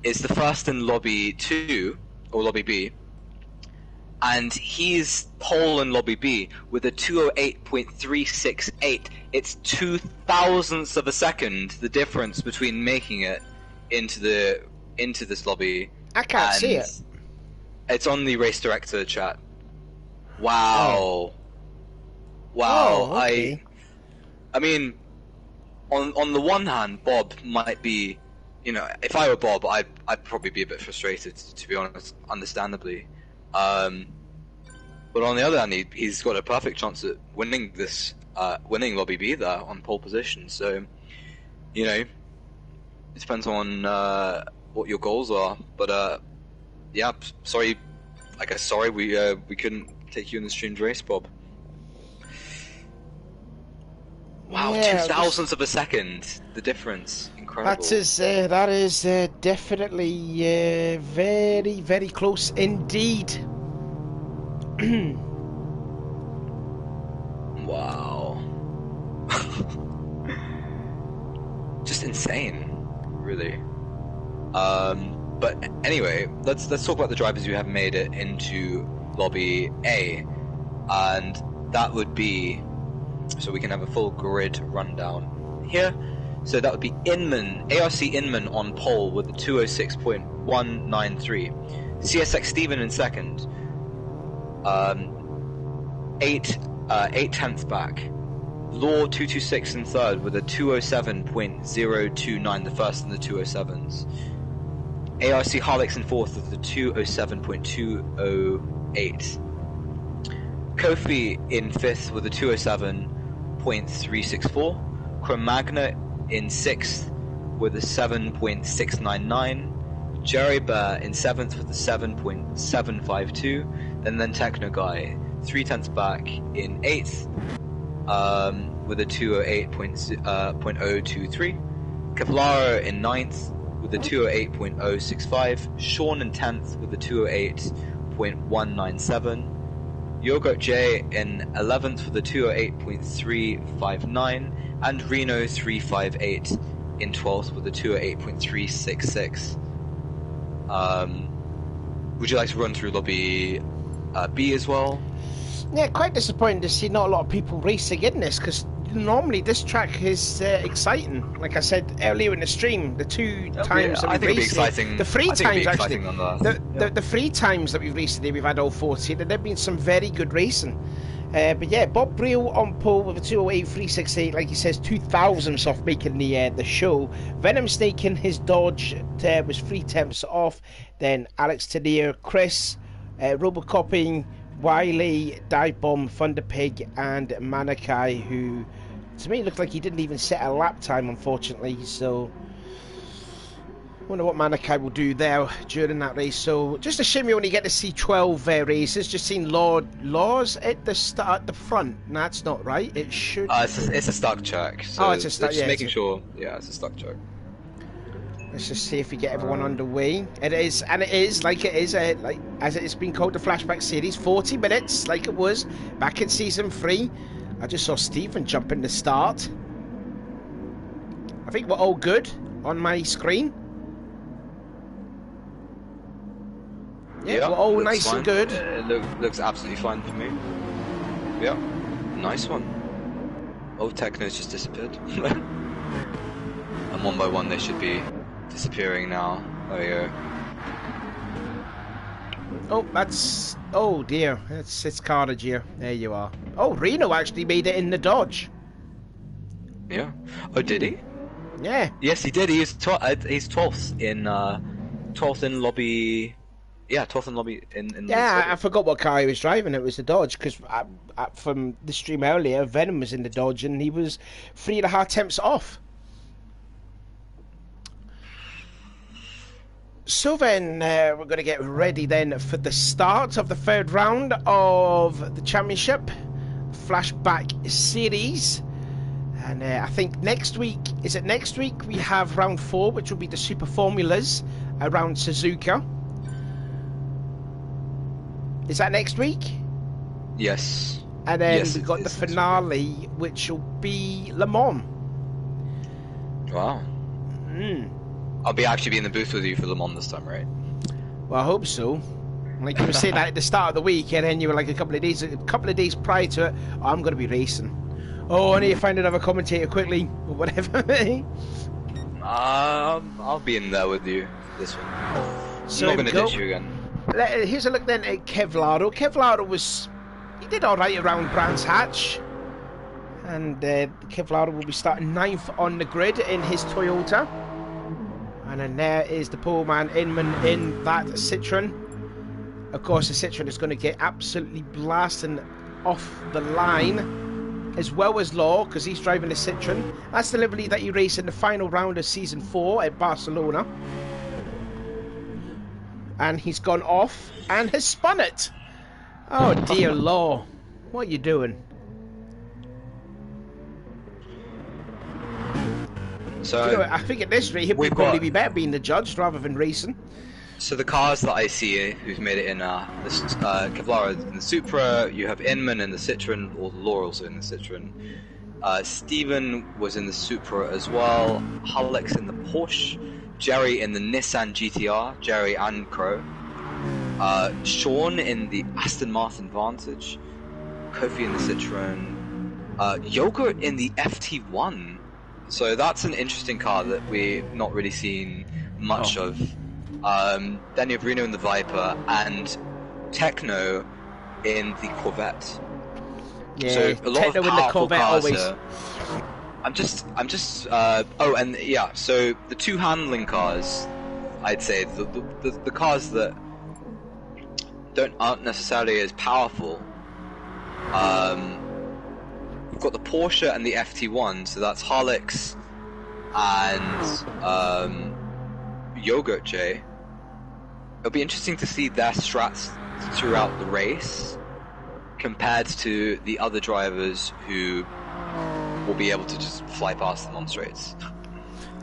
is the first in lobby 2, or lobby B, and he's pole in lobby B with a 208.368. It's 0.02 of a second the difference between making it into this lobby. I can't see it. It's on the race director chat. Wow. Oh. Wow. Oh, okay. I mean, on the one hand, Bob might be, you know, if I were Bob, I'd probably be a bit frustrated, to be honest, understandably. But on the other hand, he's got a perfect chance at winning this, winning lobby B there on pole position. So, you know, it depends on what your goals are. But yeah, sorry. I guess sorry we couldn't take you in the streamed race, Bob. Wow, Yeah, 0.02 of a second, the difference, incredible. That is definitely very, very close indeed. Wow. Just insane, really. But anyway, let's talk about the drivers who have made it into lobby A, and that would be, so we can have a full grid rundown here. So that would be Inman, ARC Inman on pole with a 206.193. CSX Steven in second. 8 tenths back. Law 226 in third with a 207.029, the first in the 207s. ARC Harlix in fourth with a 207.208. Kofi in fifth with a 207.364. Cro-Magna in sixth with a 7.699. Jerry Bear in seventh with a 7.752. And then Techno Guy 3 tenths back in eighth with a 208.023. Kevlar in ninth with a 208.065. Sean in 10th with a 208.197. Yogurt J in 11th with a 208.359, and Reno 358 in 12th with a 208.366. Would you like to run through lobby B as well? Yeah, quite disappointing to see not a lot of people racing in this, because normally this track is exciting. Like I said earlier in the stream, the two times that we've raced it, the three times actually, the three times that we've raced it, we've had all 14, and there have been some very good racing. But yeah, Bob Breel on pole with a 208.368, like he says, 2,000ths off making the show. Venom Snake in his Dodge was 3 tenths off. Then Alex Tanier, Chris, Robocoping, Wiley, Dive Bomb, Thunderpig, and Manakai, who to me looked like he didn't even set a lap time, unfortunately. So I wonder what Manakai will do there during that race. So just a shame you only get to see 12 races. Just seen Laws at the start, at the front. No, that's not right. It should. It's a stock track. So it's a stock. Just making sure. Yeah, it's a stock track. Let's just see if we get everyone underway. It is, and it is like it is, like as it's been called, the Flashback series, 40 minutes, like it was back in season 3. I just saw Stephen jump in the start. I think we're all good on my screen. Yeah, we're all nice fine. And good. It looks absolutely fine for me. Yeah, nice one. Oh, Techno's just disappeared. And one by one they should be disappearing now. There we go. Oh, that's... Oh, dear. It's Carnage here. There you are. Oh, Reno actually made it in the Dodge. Yeah. Oh, did he? Yeah. Yes, he did. He's 12th in... 12th in lobby... Yeah, 12th in lobby in yeah, I forgot what car he was driving. It was the Dodge, because from the stream earlier, Venom was in the Dodge, and he was 3.5 tenths off. So then, we're going to get ready then for the start of the third round of the championship Flashback series. And I think next week, is it next week, we have round 4, which will be the Super Formulas around Suzuka. Is that next week? Yes. And then Yes, we've got the finale, which will be Le Mans. Wow. I'll actually be in the booth with you for Le Mans this time, right? Well, I hope so. Like you were saying that at the start of the week, and then you were like a couple of days prior to it, oh, I'm going to be racing. Oh, I need to find another commentator quickly, or whatever. I'll be in there with you this one. So I'm not going to ditch you again. Here's a look then at Kevlaro. Kevlaro he did alright around Brands Hatch. And Kevlaro will be starting 9th on the grid in his Toyota. And then there is the poor man Inman in that Citroen. Of course, the Citroen is going to get absolutely blasting off the line, as well as Law, because he's driving the Citroen. That's the livery that he raced in the final round of Season 4 at Barcelona. And he's gone off and has spun it. Oh dear Law, what are you doing? So you know, I think at this rate he'd probably be better being the judge rather than racing. So the cars that I see who've made it in this Kevlar in the Supra, you have Inman in the Citroen, or Law also in the Citroen. Steven was in the Supra as well. Alex in the Porsche. Jerry in the Nissan GTR. Jerry and Crow. Sean in the Aston Martin Vantage. Kofi in the Citroen. Yogurt in the FT1. So that's an interesting car that we've not really seen much of. Then you have Reno in the Viper and Techno in the Corvette. Yeah, so a lot Techno of in the Corvette cars always. Oh, and yeah, so the two handling cars, I'd say the cars that aren't necessarily as powerful. We've got the Porsche and the FT1, so that's Harlex and Yogurt J. It'll be interesting to see their strats throughout the race compared to the other drivers who will be able to just fly past them on straights.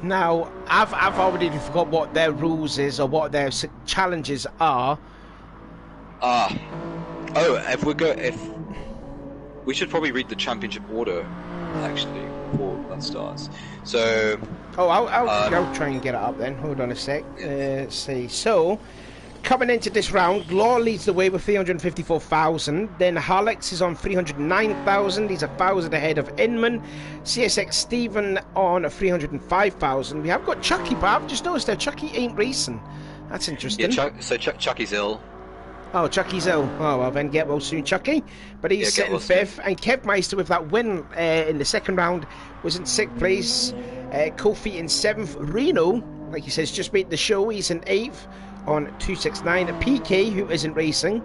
Now, I've already forgot what their rules is or what their challenges are. If we should probably read the championship order actually before that starts. So, I'll try and get it up then. Hold on a sec. Let's see. So, coming into this round, Law leads the way with 354,000. Then Harlex is on 309,000. He's 1,000 ahead of Inman. CSX Steven on 305,000. We have got Chucky, but I've just noticed that Chucky ain't racing. That's interesting. Yeah, Chucky's ill. Oh, Chucky's ill. Oh, well, then get well soon, Chucky. But he's sitting 5th. And Kev Meister, with that win in the second round, was in 6th place. Kofi in 7th. Reno, like he says, just made the show. He's in 8th on 269. PK, who isn't racing.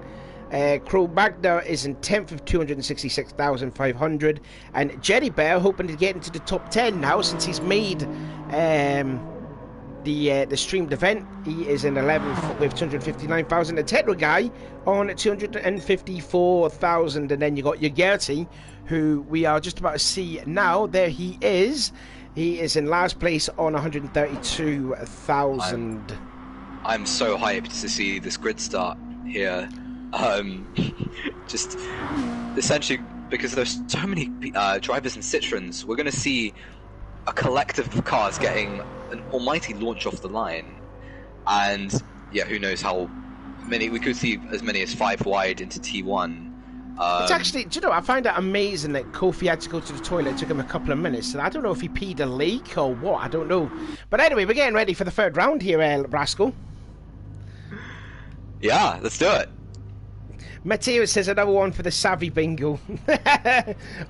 Crow Magda is in 10th of 266,500. And Jerry Bear, hoping to get into the top 10 now since he's made the streamed event. He is in 11th with 259,000. The Tetra guy on 254,000. And then you got Yagerti, who we are just about to see now. There he is. He is in last place on 132,000. I'm so hyped to see this grid start here. Just essentially because there's so many drivers in Citroens, we're going to see a collective of cars getting an almighty launch off the line, and yeah, who knows how many we could see, as many as 5 wide into T1. It's actually, do you know, I find it amazing that Kofi had to go to the toilet. It took him a couple of minutes, and I don't know if he peed a leak or what, I don't know. But anyway, we're getting ready for the third round here, Rascal. Yeah, let's do it. Matteo says another one for the Savvy Bingo.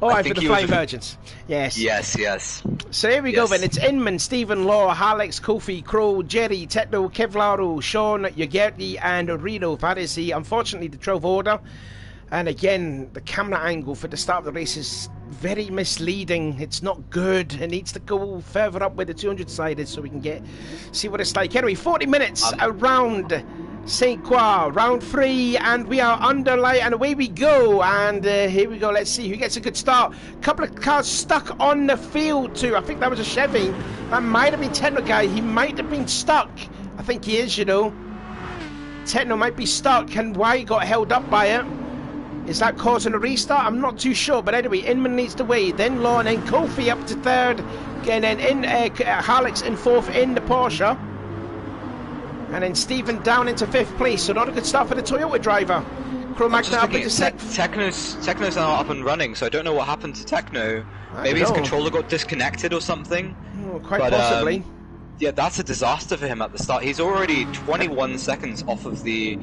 All right, for the Flying Virgins. Yes. Yes. So here we go then. It's Inman, Stephen, Law, Alex, Kofi, Crow, Jerry, Techno, Kevlaro, Sean, Yagerti, and Reno. That is unfortunately the 12th order. And again, the camera angle for the start of the race is very misleading. It's not good. It needs to go further up where the 200 side is so we can see what it's like. Anyway, 40 minutes around Sainte Croix, round 3, and we are underlight, and away we go. And here we go. Let's see who gets a good start. A couple of cars stuck on the field too. I think that was a Chevy. That might have been Techno guy. He might have been stuck. I think he is, you know. Techno might be stuck, and why he got held up by it. Is that causing a restart? I'm not too sure. But anyway, Inman leads the way. Then Law, and then Kofi up to 3rd. And then Alex in 4th in the Porsche. And then Stephen down into 5th place. So not a good start for the Toyota driver. Croix Magna up into 6th. Techno's now up and running, so I don't know what happened to Techno. Maybe his controller got disconnected or something. Oh, quite possibly. Yeah, that's a disaster for him at the start. He's already 21 seconds off of the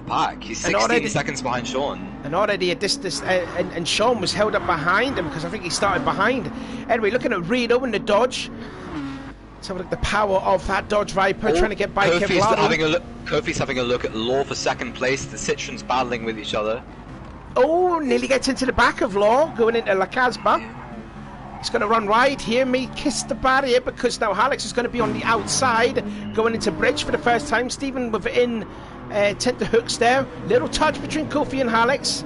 pack. He's 16 seconds behind Sean. And already and Sean was held up behind him because I think he started behind. Anyway, looking at Reno in the Dodge. Let's have a look at the power of that Dodge Viper trying to get by Kofi's having a look at Law for 2nd place. The Citroen's battling with each other. Oh, nearly gets into the back of Law, going into La Casbah. He's going to run right here, may kiss the barrier because now Alex is going to be on the outside, going into bridge for the first time. Stephen within tenterhooks there. Little touch between Kofi and Alex.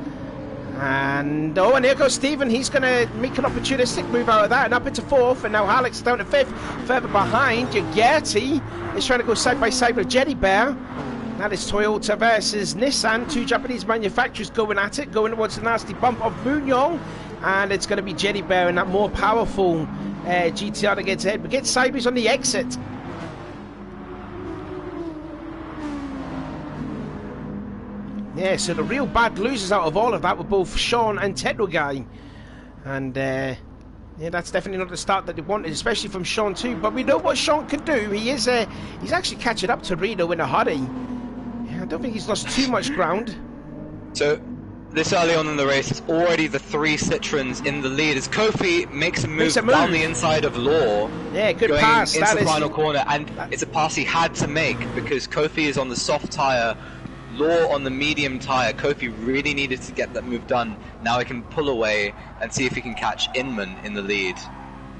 And and here goes Stephen. He's going to make an opportunistic move out of that and up into 4th. And now Alex down to 5th. Further behind, Gertie is trying to go side by side with Jetty Bear. That is Toyota versus Nissan. 2 Japanese manufacturers going at it, going towards the nasty bump of Munyong. And it's going to be Jetty Bear and that more powerful GTR that gets ahead. But gets sideways on the exit. Yeah, so the real bad losers out of all of that were both Sean and Techno Guy. And yeah, that's definitely not the start that they wanted, especially from Sean too. But we know what Sean can do. He's actually catching up to Reno in a hurry. Yeah, I don't think he's lost too much ground. So this early on in the race, it's already the 3 Citroens in the lead as Kofi makes a move down the inside of Law. Yeah, good pass. Into the final corner, and it's a pass he had to make because Kofi is on the soft tyre, Law on the medium tyre. Kofi really needed to get that move done. Now he can pull away and see if he can catch Inman in the lead.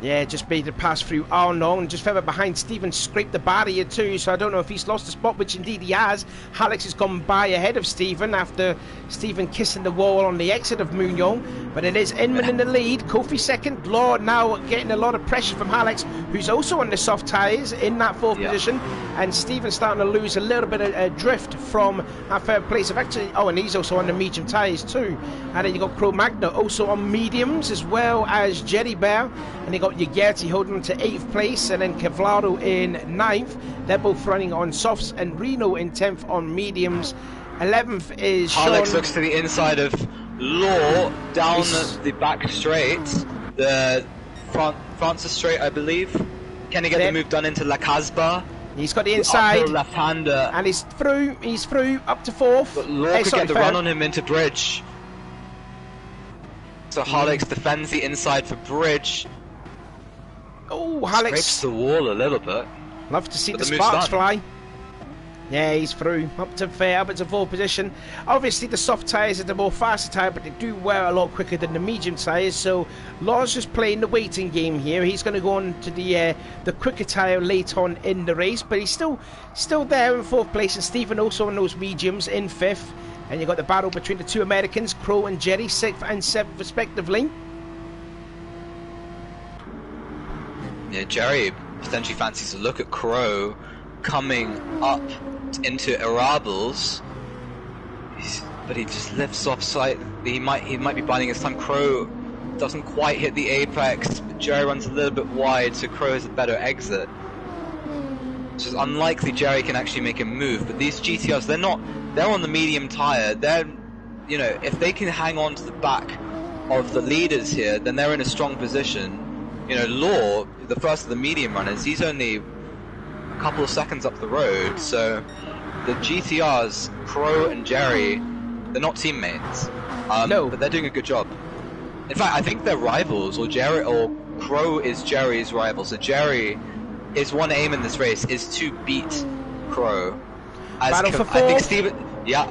Yeah, just made the pass through Arnold and just further behind. Stephen scraped the barrier too, so I don't know if he's lost the spot, which indeed he has. Alex has gone by ahead of Stephen after Stephen kissing the wall on the exit of Munyong. But it is Inman in the lead, Kofi 2nd, Law now getting a lot of pressure from Alex, who's also on the soft tyres in that 4th position. And Stephen starting to lose a little bit of drift from that 3rd place. And he's also on the medium tyres too. And then you got Croix Magna also on mediums, as well as Jerry Bear. And you got Yageti holding on to 8th place, and then Kevlaro in 9th. They're both running on softs, and Reno in 10th on mediums. 11th is Sean. Alex looks to the inside of Law down the back straight, the Francis straight, I believe. Can he get the move done into La Casbah? He's got the inside, left-hander, and he's through up to 4th. But Law could get the run on him into bridge. So Alex defends the inside for bridge. Oh, Alex scrapes the wall a little bit. Love to see the sparks fly. Yeah, he's through up into 4th position. Obviously, the soft tyres are the more faster tyre, but they do wear a lot quicker than the medium tyres. So Law's just playing the waiting game here. He's going to go on to the quicker tyre late on in the race, but he's still there in 4th place. And Stephen also on those mediums in 5th. And you've got the battle between the 2 Americans, Crow and Jerry, 6th and 7th respectively. Yeah, Jerry potentially fancies a look at Crow coming up into Arables, but he just lifts off site. He might be biding his time. Crow doesn't quite hit the apex, but Jerry runs a little bit wide, so Crow has a better exit. So it's unlikely Jerry can actually make a move. But these GTRs, they're on the medium tyre. If they can hang on to the back of the leaders here, then they're in a strong position. Law, the first of the medium runners, he's only a couple of seconds up the road, so the GTRs, Crow and Jerry, they're not teammates. No. But they're doing a good job. In fact, I think they're rivals, or Crow is Jerry's rival, so Jerry, his one aim in this race is to beat Crow. Battle for 4th. I think Stephen, yeah.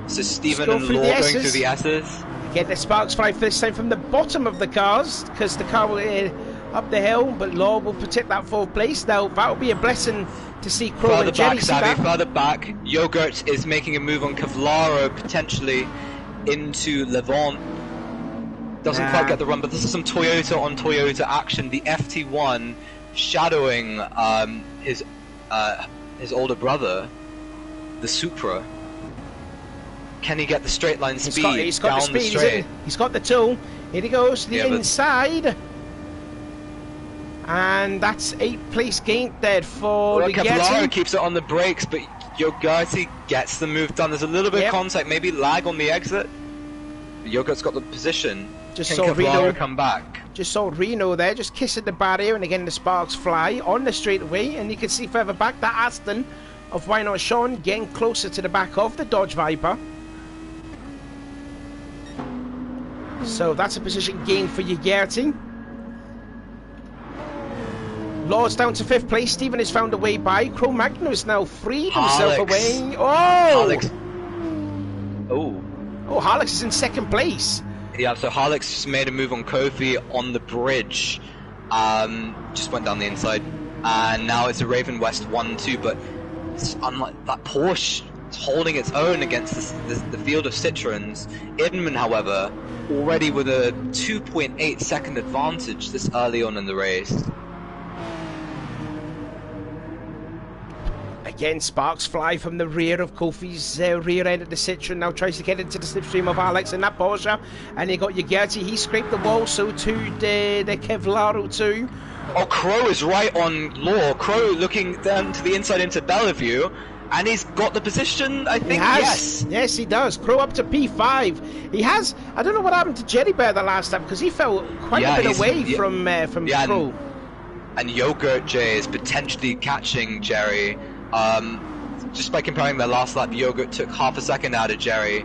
So Stephen go and through Law the going S's. through the S's. Again, the sparks fly this time from the bottom of the cars because the car will up the hill, but Law will protect that 4th place. Now, that will be a blessing to see Crow Further and Jerry back, see Savvy, that. further back. Yogurt is making a move on Kevlaro, potentially into Levant. Doesn't quite get the run, but this is some Toyota on Toyota action. The FT1 shadowing his older brother, the Supra. Can he get the straight line speed? He's got down the speed. straight? He's got the tool. Here he goes to the Yeah, inside. And that's 8th place gained there for Well, the Kevlaro Getty. keeps it on the brakes, but Yogurti gets the move done. There's a little bit of contact, maybe lag on the exit. But Yogurt's got the position. Just Can saw Kevlaro Reno come back? Just saw Reno there, just kissing the barrier, and again the sparks fly on the straightaway, and you can see further back that Aston of Why Not Sean getting closer to the back of the Dodge Viper. So that's a position gain for Yagherty. Law's down to 5th place. Stephen has found a way by. Cro Magno has now freed himself away. Oh! Alex. Oh, Harlex is in 2nd place. Yeah, so Harlex just made a move on Kofi on the bridge. Just went down the inside. And now it's a Raven West 1-2, but it's unlike that Porsche is holding its own against the field of Citroens. Idman, however, already with a 2.8 second advantage this early on in the race. Again, sparks fly from the rear of Kofi's rear end of the Citroen. Now tries to get into the slipstream of Alex in that Porsche. And you got Yagherty. He scraped the wall, so too the Kevlaro too. Oh, Crow is right on Law. Crow looking down to the inside into Bellevue. And he's got the position, I think, He has. yes. Yes, he does. Crow up to P5. He has. I don't know what happened to Jerry Bear the last time, because he fell quite a bit away from Crow. And Yogurt J is potentially catching Jerry. Just by comparing their last lap, Yogurt took half a second out of Jerry.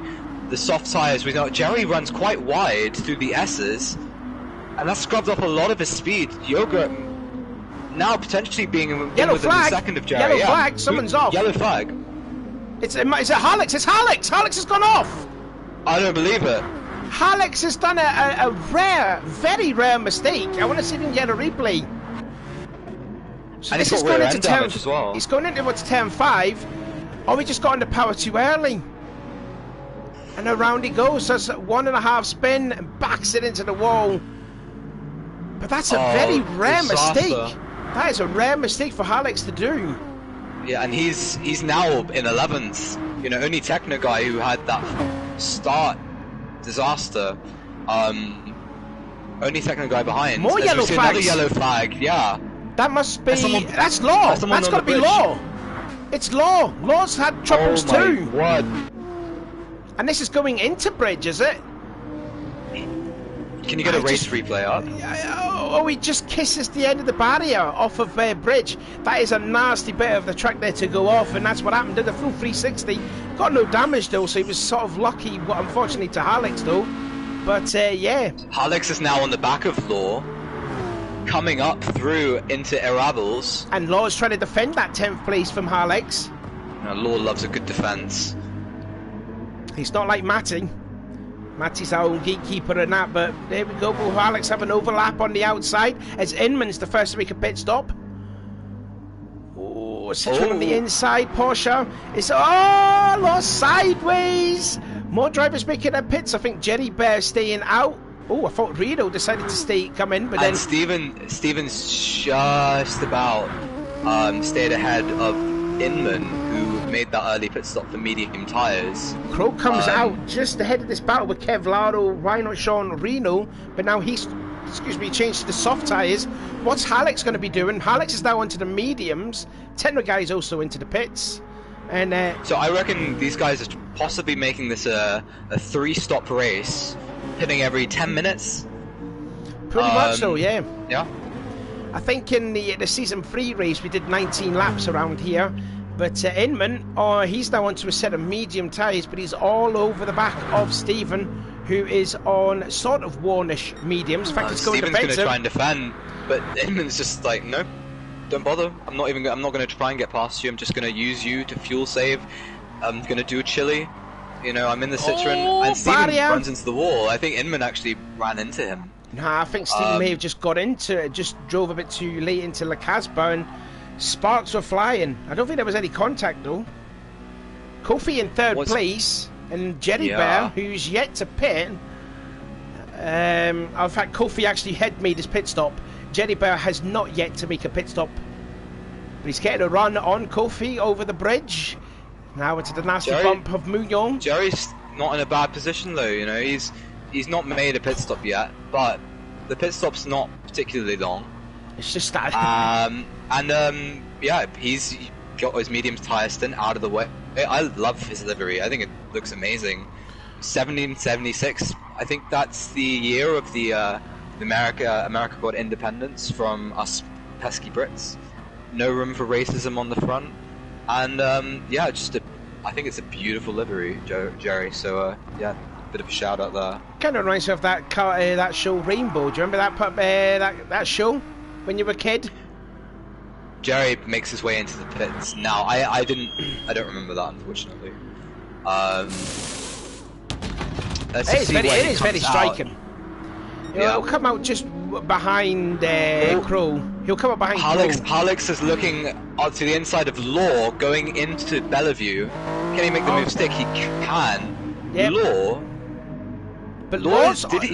The soft tyres, we know Jerry runs quite wide through the S's, and that scrubs up a lot of his speed. Yogurt now potentially being within a second of Jerry. Yellow flag, someone's off. Yellow flag. Is it Harlex? It's Harlex! Harlex has gone off! I don't believe it. Harlex has done a rare, very rare mistake. I want to see if we can get a replay. So And this he's is got going rear into end turn. damage as well. He's going into what's turn 5. Oh, he just got into power too early. And around he goes. Does 1.5 spin and backs it into the wall. But that's a very rare mistake. That is a rare mistake for Harlex to do. Yeah, and he's now in 11th. You know, only Techno guy who had that start disaster. Only Techno guy behind. More yellow flags. Another yellow flag. Yeah. That must be. That's Law. That's got to be Law. It's Law. Law's had troubles too. What? And this is going into bridge, is it? Can you get a race replay up? Oh, he just kisses the end of the barrier off of bridge. That is a nasty bit of the track there to go off, and that's what happened. Did a full 360. Got no damage though, so he was sort of lucky, unfortunately, to Harlex though. But yeah. Harlex is now on the back of Law, coming up through into Erables. And Law's trying to defend that 10th place from Harlex. Now, Law loves a good defense. He's not like Matty. Matty's our own gatekeeper and that, but there we go. Will Harlex have an overlap on the outside as Inman's the first to make a pit stop. Oh, Citroen on the inside. Porsche is lost sideways. More drivers making their pits. I think Jerry Bear staying out. Oh, I thought Reno decided to come in, but then Steven's just about stayed ahead of Inman, who made that early pit stop for medium tyres. Crow comes out just ahead of this battle with Kevlaro, Rhino, Sean, Reno, but now he's, changed to the soft tyres. What's Harlex going to be doing? Harlex is now onto the mediums. Techno guy is also into the pits. And so I reckon these guys are possibly making this a 3-stop race, pitting every 10 minutes. Pretty much so, yeah. Yeah. I think in the season 3 race we did 19 laps around here, but Inman, he's now onto a set of medium tyres, but he's all over the back of Stephen, who is on sort of warnish mediums. In fact, it's going Stephen's defensive. going to try and defend, but Inman's just like, no, don't bother. I'm not going to try and get past you. I'm just going to use you to fuel save. I'm going to do a chili. You know, I'm in the Citroen, Oh, and Steven barrier. runs into the wall. I think Inman actually ran into him. Nah, I think Steven may have just got into it, just drove a bit too late into La Casbah, and sparks were flying. I don't think there was any contact though. Kofi in third place, and Jerry Bear, who's yet to pit. In fact, Kofi actually had made his pit stop. Jerry Bear has not yet to make a pit stop. But he's getting a run on Kofi over the bridge. Now into the nasty bump of Mugnon. Jerry's not in a bad position though, you know, he's not made a pit stop yet, but the pit stop's not particularly long. It's just that. Yeah, he's got his medium tyre stint out of the way. I love his livery. I think it looks amazing. 1776. I think that's the year of the America got independence from us pesky Brits. No room for racism on the front, and yeah, I think it's a beautiful livery, Jerry. So yeah, bit of a shout out there. Kind of reminds me of that that show Rainbow. Do you remember that show when you were a kid? Jerry makes his way into the pits now. I don't remember that, unfortunately. It is very striking. He'll come out just behind Crow. He'll come up behind Crow. Hallex is looking to the inside of Law, going into Bellevue. Can he make the move stick? He can. Yep. Law. But Law did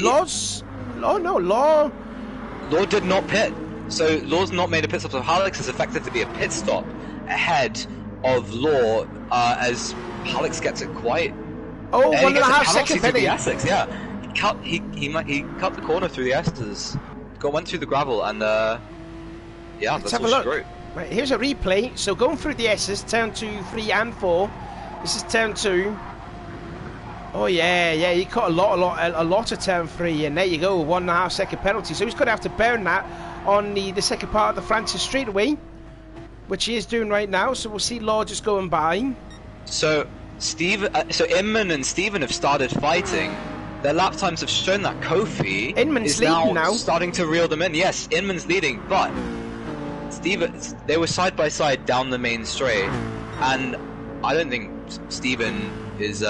not pit. So Law's not made a pit stop. So Hallex is effectively a pit stop ahead of Law as Hallex gets it quite. Oh, 1.5 second penalty. Essex, yeah. He cut the corner through the Esters, went through the gravel, and yeah, Let's that's have a what look. she wrote. Right, here's a replay. So going through the S's, turn 2, 3, and 4. This is turn 2. Oh yeah, he cut a lot of turn 3, and there you go, 1.5 second penalty. So he's going to have to burn that on the second part of the Francis straightaway, which he is doing right now. So we'll see Law just going by. So Inman and Steven have started fighting. Their lap times have shown that Kofi Inman's is leading now now, starting to reel them in. Yes, Inman's leading, but they were side by side down the main straight, and I don't think Steven is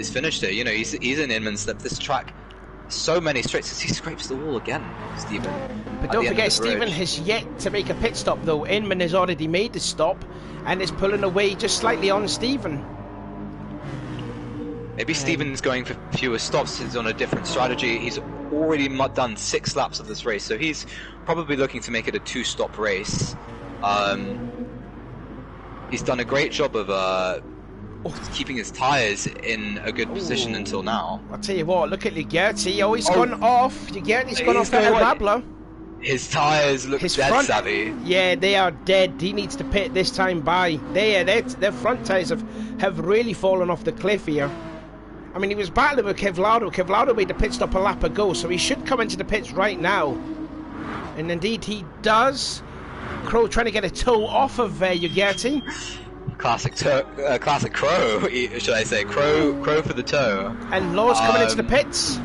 finished it. You know, he's in Inman's slip. This track, so many straights, as he scrapes the wall again, Steven. But don't forget, Steven has yet to make a pit stop though. Inman has already made the stop and is pulling away just slightly on Steven. Maybe Steven's going for fewer stops. He's on a different strategy. He's already done 6 laps of this race, so he's probably looking to make it a 2-stop race. He's done a great job of keeping his tyres in a good position until now. I'll tell you what, look at Ligeti. Oh, he's gone off. Ligeti's gone off at a Rabla. His tyres look dead savvy. Yeah, they are dead. He needs to pit this time by. Their front tyres have really fallen off the cliff here. I mean, he was battling with Kevlado. Kevlado made the pit stop a lap ago, so he should come into the pits right now. And indeed he does. Crow trying to get a toe off of Ugarte. Classic Crow, should I say. Crow for the toe. And Law's coming into the pits.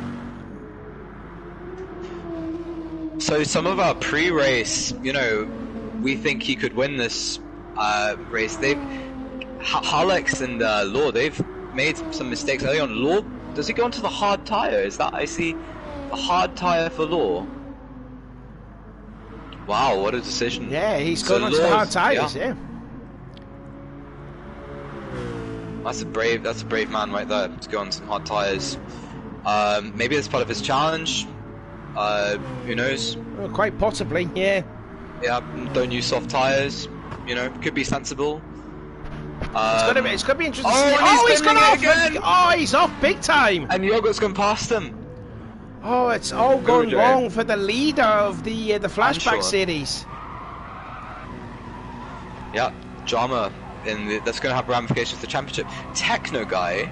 So some of our pre-race, you know, we think he could win this race. Hallex and Law, they've made some mistakes early on. Law, does he go onto the hard tyre? Is that, I see a hard tyre for Law. Wow, what a decision. Yeah, he's going onto the hard tyres, yeah. That's a brave man right there to go on some hard tyres. Maybe it's part of his challenge. Who knows? Well, quite possibly, yeah. Yeah, don't use soft tyres. You know, could be sensible. It's gonna be interesting. He's gone off again. Oh, he's off big time. And Yogurt's gone past him. Oh, it's all gone wrong for the leader of the Flashback series. Yeah, drama that's going to have ramifications for the championship. Techno guy,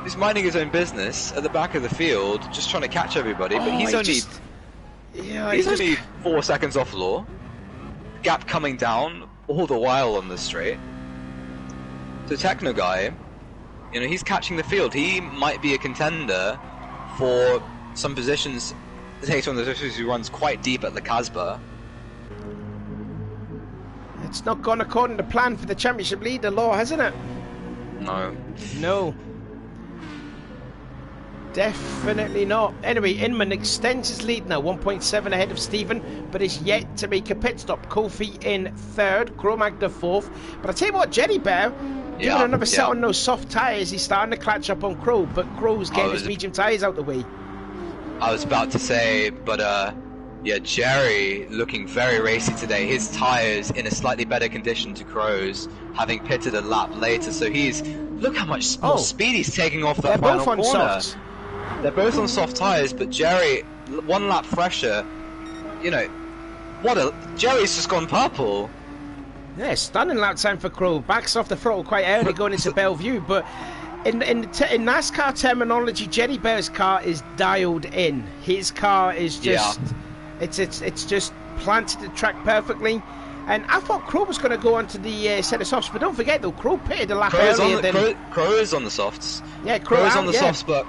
who's minding his own business at the back of the field, just trying to catch everybody, but he's only 4 seconds off Law. Gap coming down all the while on the straight. So Techno guy, you know, he's catching the field. He might be a contender for some positions. Takes one of those who runs quite deep at the Casbah. It's not gone according to plan for the championship leader, Law, hasn't it? No. No. Definitely not. Anyway, Inman extends his lead now, 1.7 ahead of Stephen, but is yet to make a pit stop. Kofi in third, Crow Magda fourth. But I tell you what, Jerry Bear, giving another set on those soft tyres, he's starting to catch up on Crow, but Crow's getting his medium tyres out the way. I was about to say, but yeah, Jerry looking very racy today. His tyres in a slightly better condition to Crow's, having pitted a lap later. So look how much more speed he's taking off that final corner. They're both on softs. They're both on soft tyres, but Jerry, 1 lap fresher. You know, Jerry's just gone purple. Yeah, stunning lap time for Crow. Backs off the throttle quite early going into Bellevue, but in NASCAR terminology, Jerry Bear's car is dialed in. His car is just, it's just planted the track perfectly. And I thought Crow was going to go onto the set of softs, but don't forget though, Crow pitted a lap earlier than... Crow is on the softs. Yeah, Crow is on the softs, but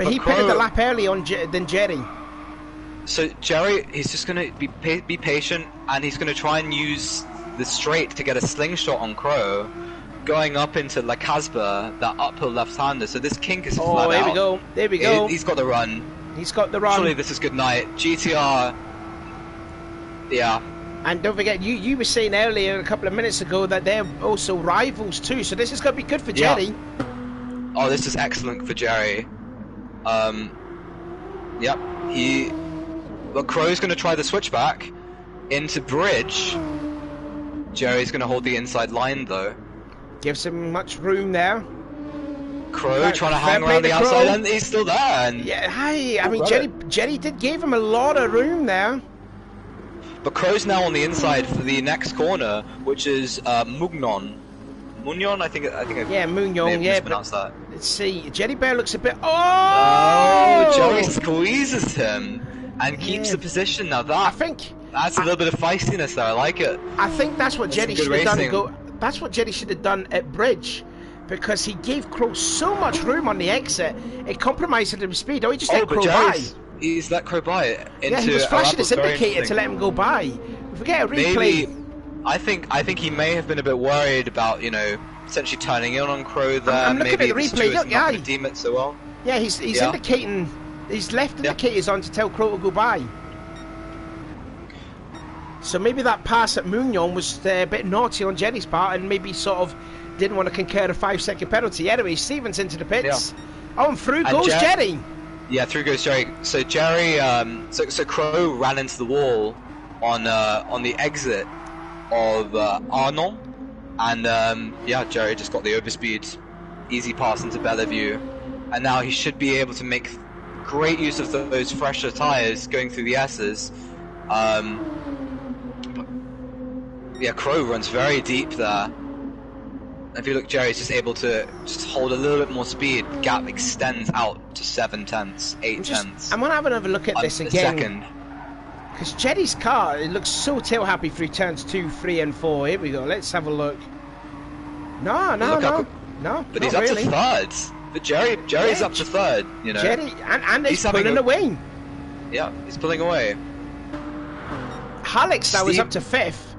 he pitted a lap earlier than Jerry. So Jerry, he's just going to be patient, and he's going to try and use the straight to get a slingshot on Crow, going up into La Casbah, that uphill left-hander. So this kink is flat out. There we go. He's got the run. He's got the run. Surely this is good night. GTR, yeah. And don't forget, you were saying earlier, a couple of minutes ago, that they're also rivals too. So this is going to be good for Jerry. Oh, this is excellent for Jerry. Yep. But Crow's going to try the switchback into bridge. Jerry's going to hold the inside line though. Gives him much room there. Crow trying to hang around the outside, and he's still there. And yeah, I mean, Jerry did give him a lot of room there. But Crow's now on the inside for the next corner, which is Mugnon. Mugnon, I think. Yeah, Mugnon. Yeah, but that. Let's see. Jerry Bear looks a bit. Oh! Jerry squeezes him and keeps the position. Now that that's a little bit of feistiness there. I like it. I think that's what Jerry should have done. That's what Jerry should have done at bridge, because he gave Crow so much room on the exit. It compromised his speed. Oh, he just let Crow by. He's let Crow by. Yeah, he was flashing his indicator to let him go by. Forget a replay. Maybe, I think he may have been a bit worried about, essentially turning in on Crow there. I'm looking at the replay. Look, not going to deem it so well. Yeah, he's indicating. He's left indicators on to tell Crow to go by. So maybe that pass at Mugnon was a bit naughty on Jerry's part, and maybe sort of didn't want to concur a 5-second penalty. Anyway, Stevens into the pits. Yeah. Oh, and through goes Jerry. Yeah, through goes Jerry. So Jerry, so Crow ran into the wall on the exit of Arnon, and Jerry just got the overspeed, easy pass into Bellevue, and now he should be able to make great use of those fresher tyres going through the S's. Yeah, Crow runs very deep there. If you look, Jerry's just able to just hold a little bit more speed. The gap extends out to 7 tenths, 8 tenths. I'm gonna have another look at this again. Because Jerry's car, it looks so tail happy through turns 2, 3, and 4. Here we go. Let's have a look. No. But he's up to third. But Jerry's up to third. Jerry, and he's pulling away. Yeah, he's pulling away. Halleck's now is up to 5th.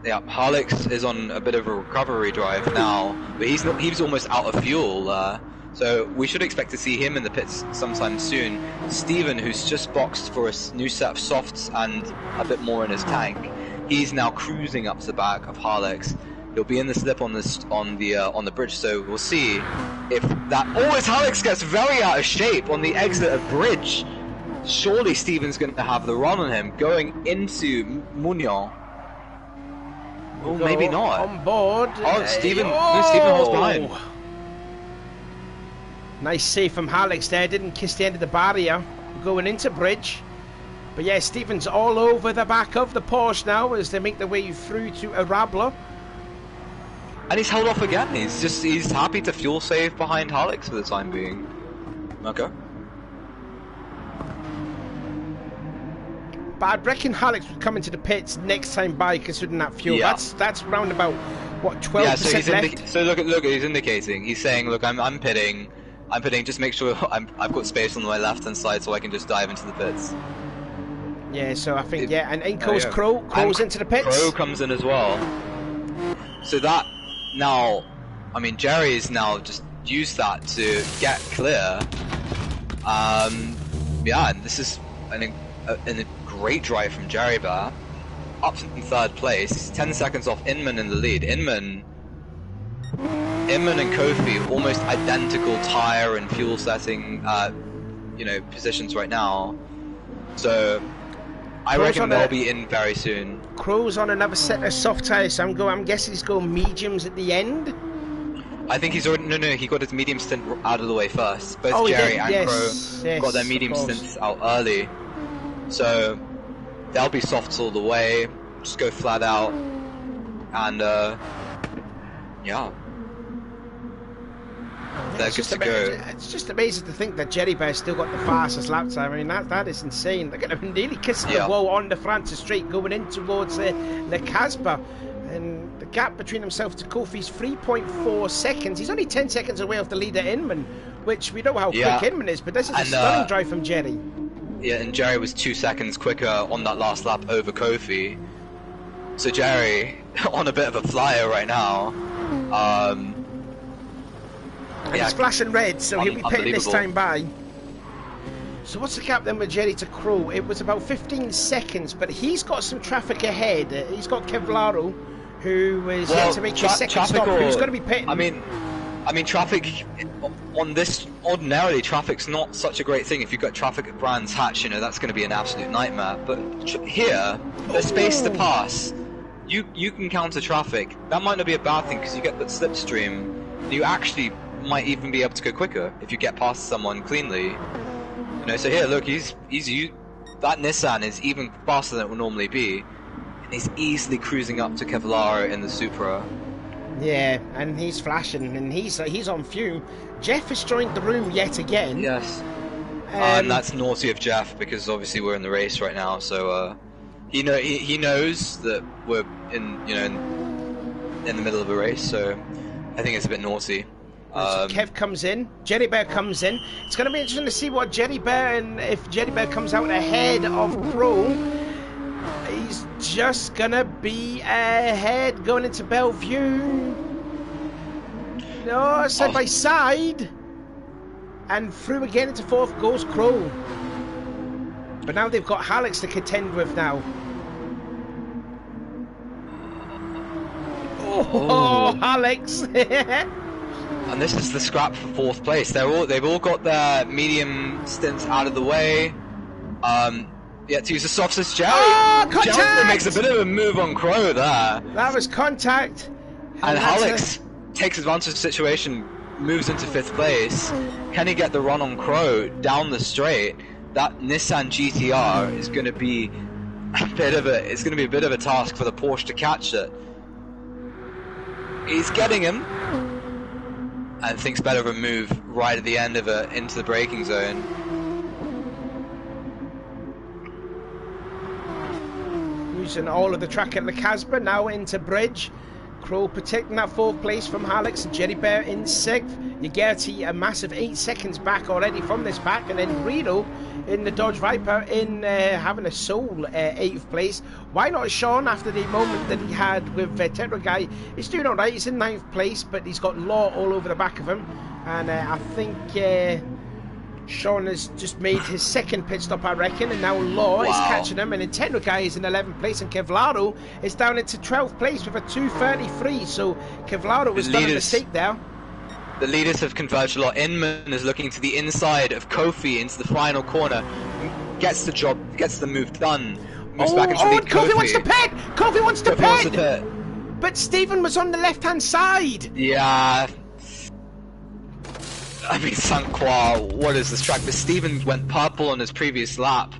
Yeah, Halleck's is on a bit of a recovery drive now, but he's almost out of fuel, so we should expect to see him in the pits sometime soon. Steven, who's just boxed for a new set of softs and a bit more in his tank, he's now cruising up to the back of Halleck's. He'll be in the slip on the bridge, so we'll see if that. Oh, as Halleck's gets very out of shape on the exit of bridge. Surely Steven's going to have the run on him going into Mugnon. Oh, maybe not. On board. Oh, Steven holds behind. Nice save from Halleck's there. Didn't kiss the end of the barrier. Going into bridge. But yeah, Steven's all over the back of the Porsche now as they make their way through to Arabla. And he's held off again. He's happy to fuel save behind Halleck's for the time being. Okay. But I'd reckon Halleck's would come into the pits next time by, considering that fuel. Yeah. That's round about, what, 12% left? So look, he's indicating. He's saying, look, I'm pitting. Just make sure I've got space on my left-hand side so I can just dive into the pits. Yeah, so I think, and in goes Crow. Crow's into the pits. Crow comes in as well. So that, now, I mean, Jerry's now just used that to get clear. Yeah, and this is a great drive from Jerry Bear, up to 3rd place, 10 seconds off Inman in the lead. Inman and Kofi almost identical tire and fuel setting, positions right now. So I reckon they'll be in very soon. Crow's on another set of soft tires, so I'm guessing he's going mediums at the end. I think he's already he got his medium stint out of the way first. Both Jerry and Crow got their medium stints out early, so they'll be softs all the way. Just go flat out, and yeah. They're good to go. It's just amazing to think that Jerry Bear's still got the fastest lap time. I mean, that is insane. They're going to nearly kiss the wall on the Francis Straight going in towards the Casbah. And the gap between himself to Kofi's 3.4 seconds. He's only 10 seconds away off the leader Inman, which we know how quick Inman is, but this is a stunning drive from Jerry. Yeah, and Jerry was 2 seconds quicker on that last lap over Kofi. So Jerry, on a bit of a flyer right now. And he's flashing red, so he'll be pitting this time by. So what's the gap then with Jerry to Crow? It was about 15 seconds, but he's got some traffic ahead. He's got Kevlaro, who is yet to make his second stop, who's going to be pitting. I mean, traffic on this, ordinarily, traffic's not such a great thing. If you've got traffic at Brands Hatch, that's going to be an absolute nightmare. But here, there's space to pass. You can counter traffic. That might not be a bad thing because you get that slipstream. You actually might even be able to go quicker if you get past someone cleanly. So here, look, that Nissan is even faster than it would normally be, and he's easily cruising up to Kevlaro in the Supra. Yeah, and he's flashing, and he's on fume. Jeff has joined the room yet again. Yes, and that's naughty of Jeff because obviously we're in the race right now, so he knows that we're in the middle of a race, so I think it's a bit naughty. So Kev comes in, Jerry Bear comes in. It's going to be interesting to see what Jerry Bear, and if Jerry Bear comes out ahead of Crow, he's just going to be ahead going into Bellevue. No, side by side. And through again into 4th goes Crow. But now they've got Alex to contend with now. Oh, Alex. And this is the scrap for 4th place. They've all got their medium stints out of the way. Yeah, to use the softest Jerry. Oh, contact! Jerry makes a bit of a move on Crow there. That was contact. And Alex takes advantage of the situation, moves into 5th place. Can he get the run on Crow down the straight? That Nissan GTR is going to be a bit of a task for the Porsche to catch it. He's getting him. And thinks better of a move right at the end of it into the braking zone. Using all of the track at the Casbah, now into Bridge. Crow protecting that 4th place from Alex, and Jerry Bear in 6th. Ugerti a massive 8 seconds back already from this pack, and then Reno in the Dodge Viper in having a sole 8th place. Why not Sean, after the moment that he had with Tetra Guy? He's doing alright, he's in 9th place, but he's got Law all over the back of him, and I think Sean has just made his 2nd pit stop, I reckon, and now Law is catching him, and Tetra Guy is in 11th place, and Kevlaro is down into 12th place with a 2:33, so Kevlaro was done a mistake there. The leaders have converged a lot. Inman is looking to the inside of Kofi into the final corner. Gets the move done. Moves back into the Kofi wants to pit! Kofi wants to pit! But Stephen was on the left-hand side! Yeah. I mean, Sainte Croix, what is this track? But Stephen went purple on his previous lap.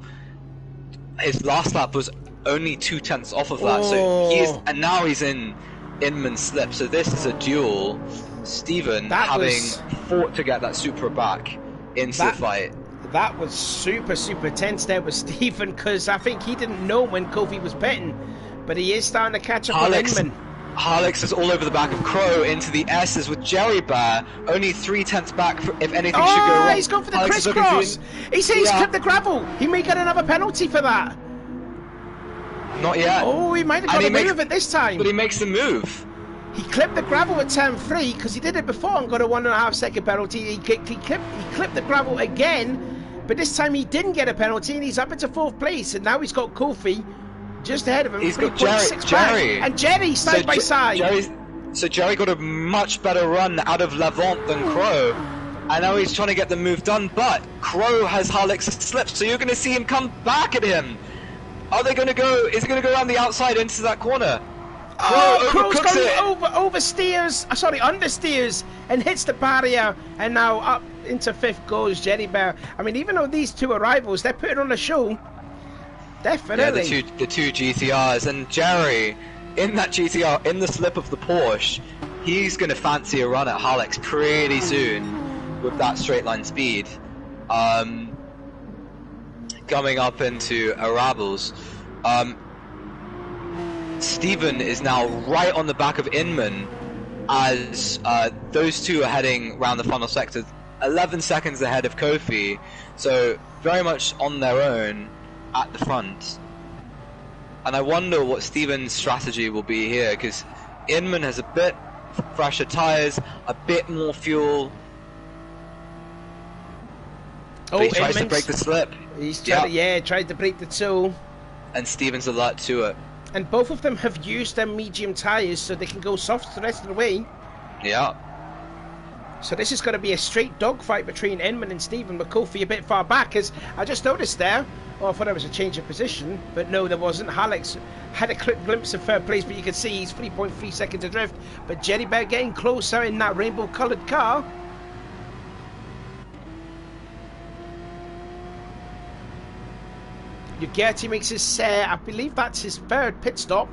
His last lap was only 2/10 off of that. So and now he's in Inman's slip. So this is a duel. Stephen having fought to get that Supra back into the fight. That was super tense there with Stephen, because I think he didn't know when Kofi was pitting, but he is starting to catch up with Inman. Alex is all over the back of Crow into the S's with Jerry Bear, only 3/10 back if anything should go wrong. He's gone for the crisscross. He said he's clipped the gravel. He may get another penalty for that. Not yet. Oh, he might have got away with it this time. But he makes the move. He clipped the gravel at turn 3 because he did it before and got a 1.5 second penalty. He clipped the gravel again, But this time he didn't get a penalty, and he's up into 4th place. And now he's got Kofi just ahead of him. He's got Jerry. And Jerry side by side. So Jerry got a much better run out of Levant than Croix. And now he's trying to get the move done, but Croix has Halleck's slip, so you're going to see him come back at him. Are they going to go? Is he going to go around the outside into that corner? Crow's going understeers and hits the barrier, and now up into 5th goes Jerry Bear. I mean, even though these two are rivals, they're putting on a show. Definitely. Yeah, the two GTRs, and Jerry in that GTR in the slip of the Porsche, he's going to fancy a run at Halleck's pretty soon with that straight line speed. Coming up into Arabels. Steven is now right on the back of Inman as those two are heading around the final sector, 11 seconds ahead of Kofi, so very much on their own at the front. And I wonder what Steven's strategy will be here, because Inman has a bit fresher tyres, a bit more fuel. But he tries to break the slip. He's tried to break the toe. And Steven's alert to it. And both of them have used their medium tyres so they can go soft the rest of the way. Yeah. So this is going to be a straight dogfight between Inman and Steven, with Kofi a bit far back, as I just noticed there. Oh, I thought there was a change of position, but no, there wasn't. Halleck's had a quick glimpse of 3rd place, but you can see he's 3.3 seconds adrift. But Jerry Bear getting closer in that rainbow-coloured car. Ugarte makes his, I believe that's his 3rd pit stop.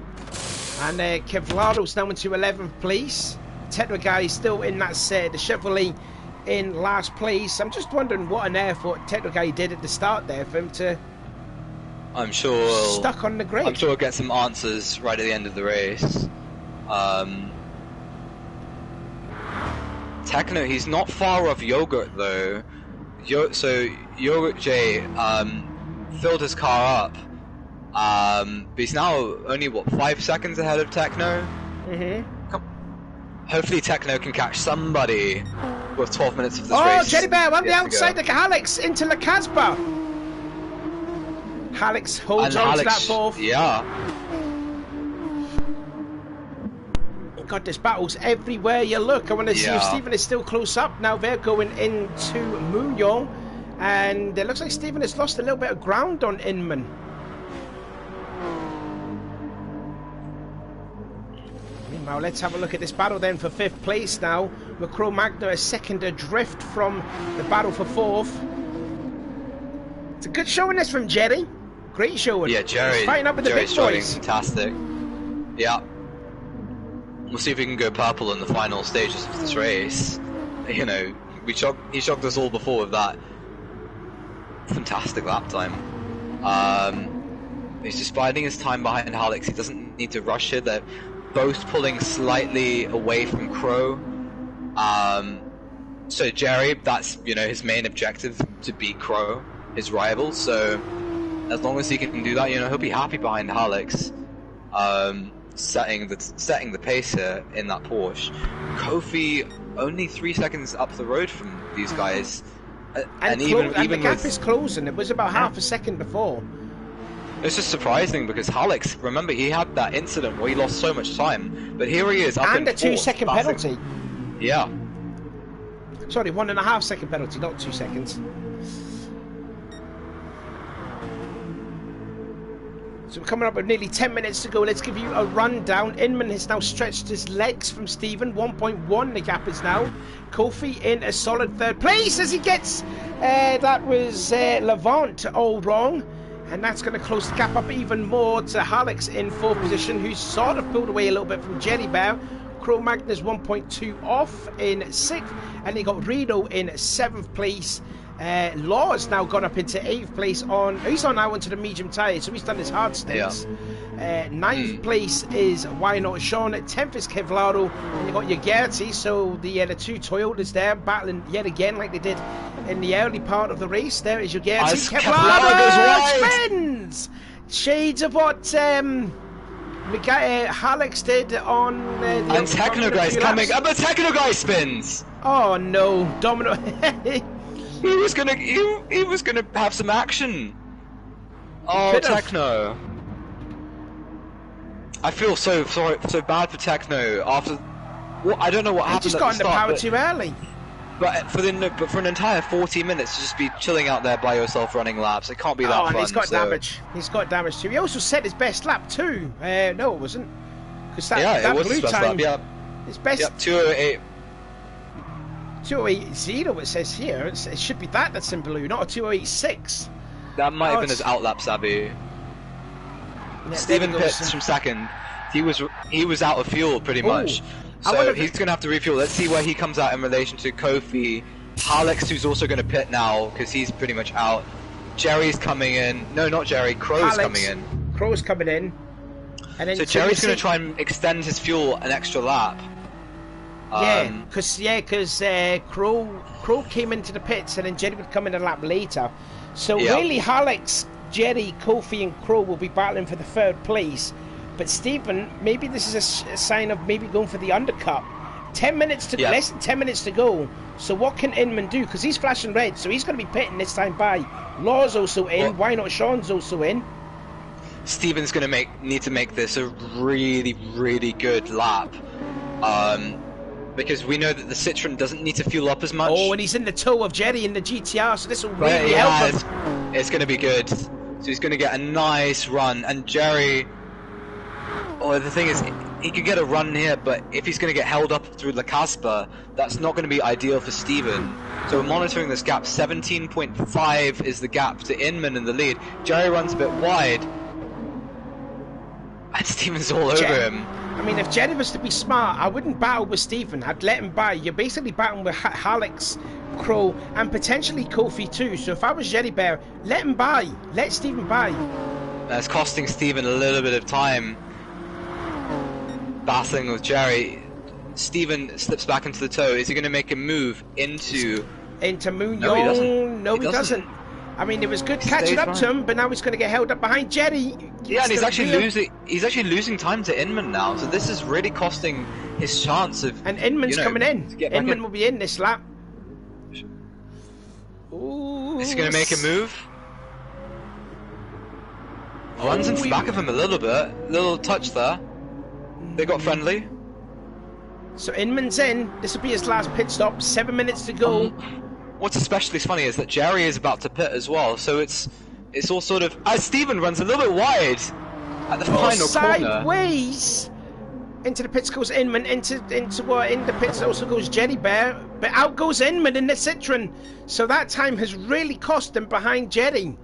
And Kevlado's now into 11th place. Tetra Guy is still in that the Chevrolet in last place. I'm just wondering what on earth what Tetra Guy did at the start there for him to... I'm sure stuck on the grid. I'm sure we'll get some answers right at the end of the race. Techno, he's not far off Yogurt though. So Yogurt J filled his car up, but he's now only what 5 seconds ahead of Techno. Hopefully Techno can catch somebody with 12 minutes of this race. Oh, Jerry Bear on the outside of Halleck's into La Casbah. Halleck's holds on to that 4th. Yeah. God, there's battles everywhere you look. I want to see if Steven is still close up. Now they're going into Mounion. And it looks like Steven has lost a little bit of ground on Inman. Meanwhile, let's have a look at this battle then for 5th place now. With Croix Magna a 2nd adrift from the battle for 4th. It's a good showing this from Jerry. Great showing. Yeah, Jerry's fighting up with the big boys. Fantastic. Yeah. We'll see if we can go purple in the final stages of this race. You know, he shocked us all before with that fantastic lap time. He's just biding his time behind Halleck's. He doesn't need to rush it. They're both pulling slightly away from Croix. So Jerry, that's his main objective, to beat Croix, his rival. So as long as he can do that, he'll be happy behind Halleck's, setting the pace here in that Porsche. Kofi only 3 seconds up the road from these guys. And even the gap is closing. It was about half a second before. It's just surprising because Halleck's, remember, he had that incident where he lost so much time, but here he is up in 4th. And a 2-second penalty. Yeah. Sorry, 1.5 second penalty, not 2 seconds. So we're coming up with nearly 10 minutes to go. Let's give you a rundown. Inman has now stretched his legs from Steven. 1.1 the gap is now. Kofi in a solid 3rd place as he gets... that was Levant all wrong. And that's going to close the gap up even more to Halleck's in 4th position, who's sort of pulled away a little bit from Jerry Bear. Croix Magna's 1.2 off in 6th. And you got Reno in 7th place. Law's now gone up into 8th place he's on now into the medium tyre, so he's done his hard stints. 9th place is Why Not Sean, 10th is Kevlaro, and you got Ugarte, so the two Toyotas there battling yet again like they did in the early part of the race. There is Ugarte. Kevlaro spins! Shades of what Halleck's did on and Techno Guy's coming, but Techno Guy spins! Oh no, Domino. he was gonna have some action. Oh, Techno. I feel so bad for Techno after. Well, I don't know what happened. He just got in the power too early. But for an entire 40 minutes to just be chilling out there by yourself running laps, it can't be that fun. And he's got damage. He's got damage too. He also set his best lap too. No, it wasn't. Because that it was blue his best time. lap. Yeah. His best. Yep, 2:08. 2:08.0 it says here. It should be that's in blue, not a 2:08.6. That might have been his outlap, Savvy. Yeah, Steven pits from second. He was out of fuel pretty much. So he's going to have to refuel. Let's see where he comes out in relation to Kofi. Alex, who's also going to pit now because he's pretty much out. Jerry's coming in. No, not Jerry. Crow's coming in. Crow's coming in. And then so Jerry's going to try and extend his fuel an extra lap. Because Crow came into the pits and then Jerry would come in a lap later. So really, Alex, Jerry, Kofi, and Crow will be battling for the third place. But Stephen, maybe this is a sign of maybe going for the undercut. 10 minutes to less than 10 minutes to go. So what can Inman do? Because he's flashing red, so he's going to be pitting this time by. Law's also in. Well, why not Sean's also in? Stephen's going to need to make this a really, really good lap. Because we know that the Citroen doesn't need to fuel up as much. Oh, and he's in the toe of Jerry in the GTR, so this will really help him. It's going to be good. So he's going to get a nice run. And Jerry... Oh, the thing is, he could get a run here, but if he's going to get held up through La Caspa, that's not going to be ideal for Steven. So we're monitoring this gap. 17.5 is the gap to Inman in the lead. Jerry runs a bit wide. And Steven's all over him. I mean, if Jerry was to be smart, I wouldn't battle with Steven. I'd let him by. You're basically battling with Alex, Crow, and potentially Kofi too. So if I was Jerry Bear, let him by. Let Steven by. That's costing Steven a little bit of time. Battling with Jerry. Steven slips back into the toe. Is he going to make a move into Moon? No, he doesn't. No, he doesn't. I mean, it was good catching up to him, but now he's going to get held up behind Jerry. Yeah, and he's actually losing time to Inman now. So this is really costing his chance of. And Inman's coming in. Inman will be in this lap. Ooh, is he going to make a move? Runs into the back of him a little bit. Little touch there. They got friendly. So Inman's in. This will be his last pit stop. 7 minutes to go. What's especially funny is that Jerry is about to pit as well. So it's all sort of as Steven runs a little bit wide at the final corner. Sideways into the pits goes Inman. Into the pits also goes Jerry Bear. But out goes Inman in the Citroen. So that time has really cost him behind Jerry.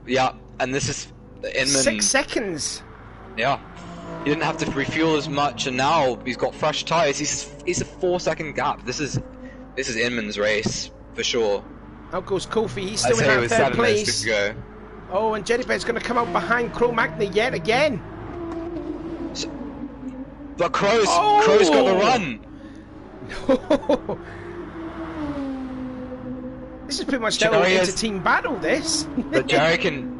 Yeah, and this is Inman. 6 seconds. Yeah. He didn't have to refuel as much, and now he's got fresh tyres. He's a 4-second gap. This is Inman's race for sure. Out goes Kofi. He's still in that third place. Go. Oh, and Jerry Bear's going to come out behind Crow Magny yet again. But Crow's got the run. This is pretty much the inter-team battle. This. But Jerry can.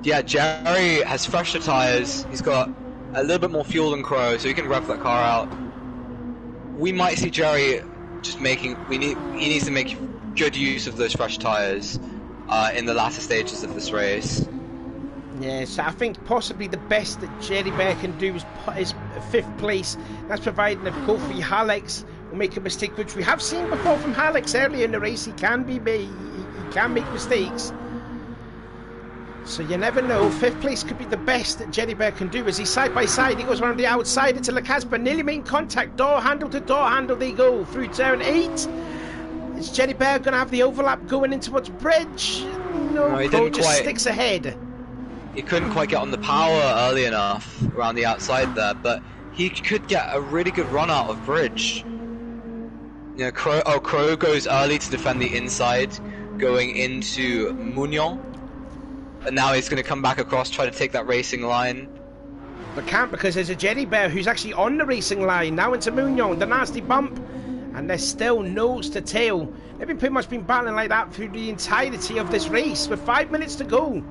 Yeah, Jerry has fresher tyres. He's got a little bit more fuel than Crow, so he can rev that car out. We might see Jerry just making. He needs to make good use of those fresh tyres in the latter stages of this race. Yes, I think possibly the best that Jerry Bear can do is 5th place. That's providing if Kofi Alex will make a mistake, which we have seen before from Alex earlier in the race. He can make mistakes. So you never know. 5th place could be the best that Jerry Bear can do as he's side by side. He goes around the outside into La Caspa, nearly making contact. Door handle to door handle they go through turn 8. Is Jerry Bear going to have the overlap going in towards bridge? No, he didn't just sticks ahead. He couldn't quite get on the power early enough around the outside there, but he could get a really good run out of bridge. You know, Crow goes early to defend the inside, going into Mugnon. And now he's going to come back across, try to take that racing line. But can't, because there's a Jerry Bear who's actually on the racing line, now into Mugnon, the nasty bump. And they're still nose to tail. They've pretty much been battling like that through the entirety of this race, with 5 minutes to go.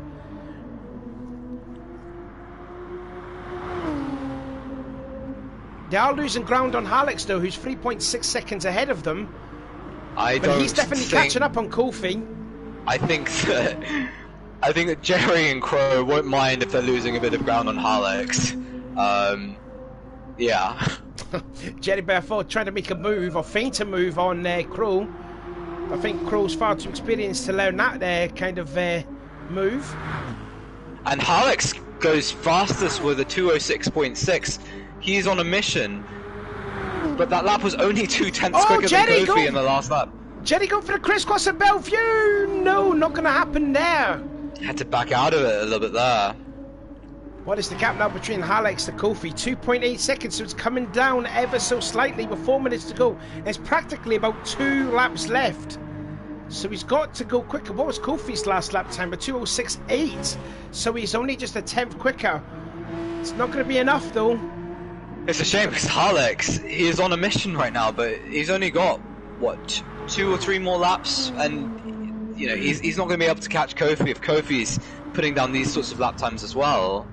They are losing ground on Alex though, who's 3.6 seconds ahead of them. But he's definitely catching up on Kofi. I think that Jerry and Croix won't mind if they're losing a bit of ground on Harlex. Yeah. Jerry Berthaud trying to make a move or feint a move on Croix. I think Crow's far too experienced to learn that kind of move. And Harlex goes fastest with a 2:06.6. He's on a mission. But that lap was only 2/10 quicker than Kofi in the last lap. Jerry going for the crisscross at Bellevue! No, not going to happen there. Had to back out of it a little bit there. What is the gap now between Harlex and Kofi? 2.8 seconds, so it's coming down ever so slightly with 4 minutes to go. There's practically about 2 laps left. So he's got to go quicker. What was Kofi's last lap time? A 2:06.8. So he's only just a 10th quicker. It's not going to be enough though. It's a shame because Harlex, he is on a mission right now, but he's only got, what, 2 or 3 more laps? And, you know, he's not going to be able to catch Kofi if Kofi's putting down these sorts of lap times as well.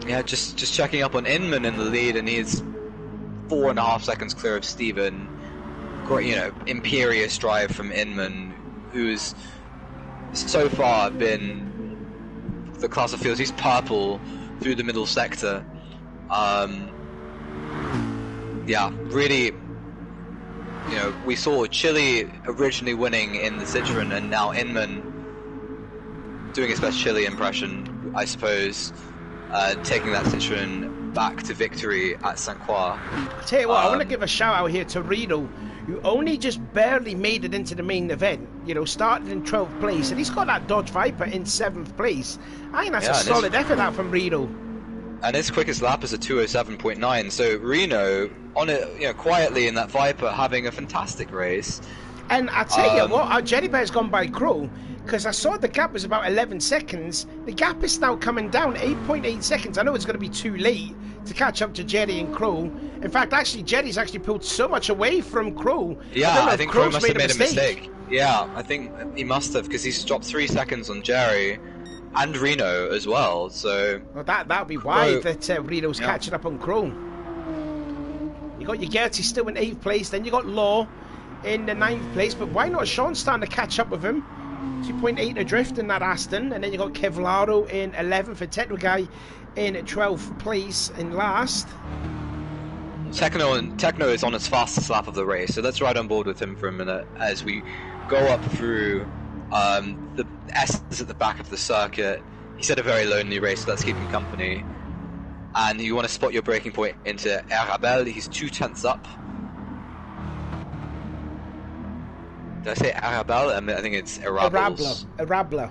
Yeah, just checking up on Inman in the lead, and he's 4.5 seconds clear of Steven. Great, you know, imperious drive from Inman, who's so far been the class of fields. He's purple through the middle sector. Yeah, really, you know, we saw Chile originally winning in the Citroen, and now Inman doing his best Chile impression, I suppose, taking that Citroen back to victory at Sainte Croix. I'll tell you what, I want to give a shout out here to Reno, who only just barely made it into the main event. You know, started in 12th place, and he's got that Dodge Viper in 7th place. I think that's a solid effort out from Reno. And his quickest lap is a 2:07.9. So Reno, on it, you know, quietly in that Viper, having a fantastic race. And I tell you what, our Jerry Bear's gone by Crow, because I saw the gap was about 11 seconds. The gap is now coming down 8.8 seconds. I know it's going to be too late to catch up to Jerry and Crow. In fact, actually, Jerry's actually pulled so much away from Crow. Yeah, I think Crow must have made a mistake. Yeah, I think he must have, because he's dropped 3 seconds on Jerry and Reno as well. So well, that'll be why that Reno's catching up on Crow. You got your Gertie still in 8th place, then you got Law in the 9th place, but why not Sean starting to catch up with him? 2.8 adrift in that Aston, and then you got Kevlaro in 11th, and Techno in 12th place in last. Techno is on his fastest lap of the race, so let's ride on board with him for a minute as we go up through the S's at the back of the circuit. He said a very lonely race, so let's keep him company. And you want to spot your braking point into Arabelle. He's 2/10 up. Did I say Arabelle? I think it's Arables. Arable.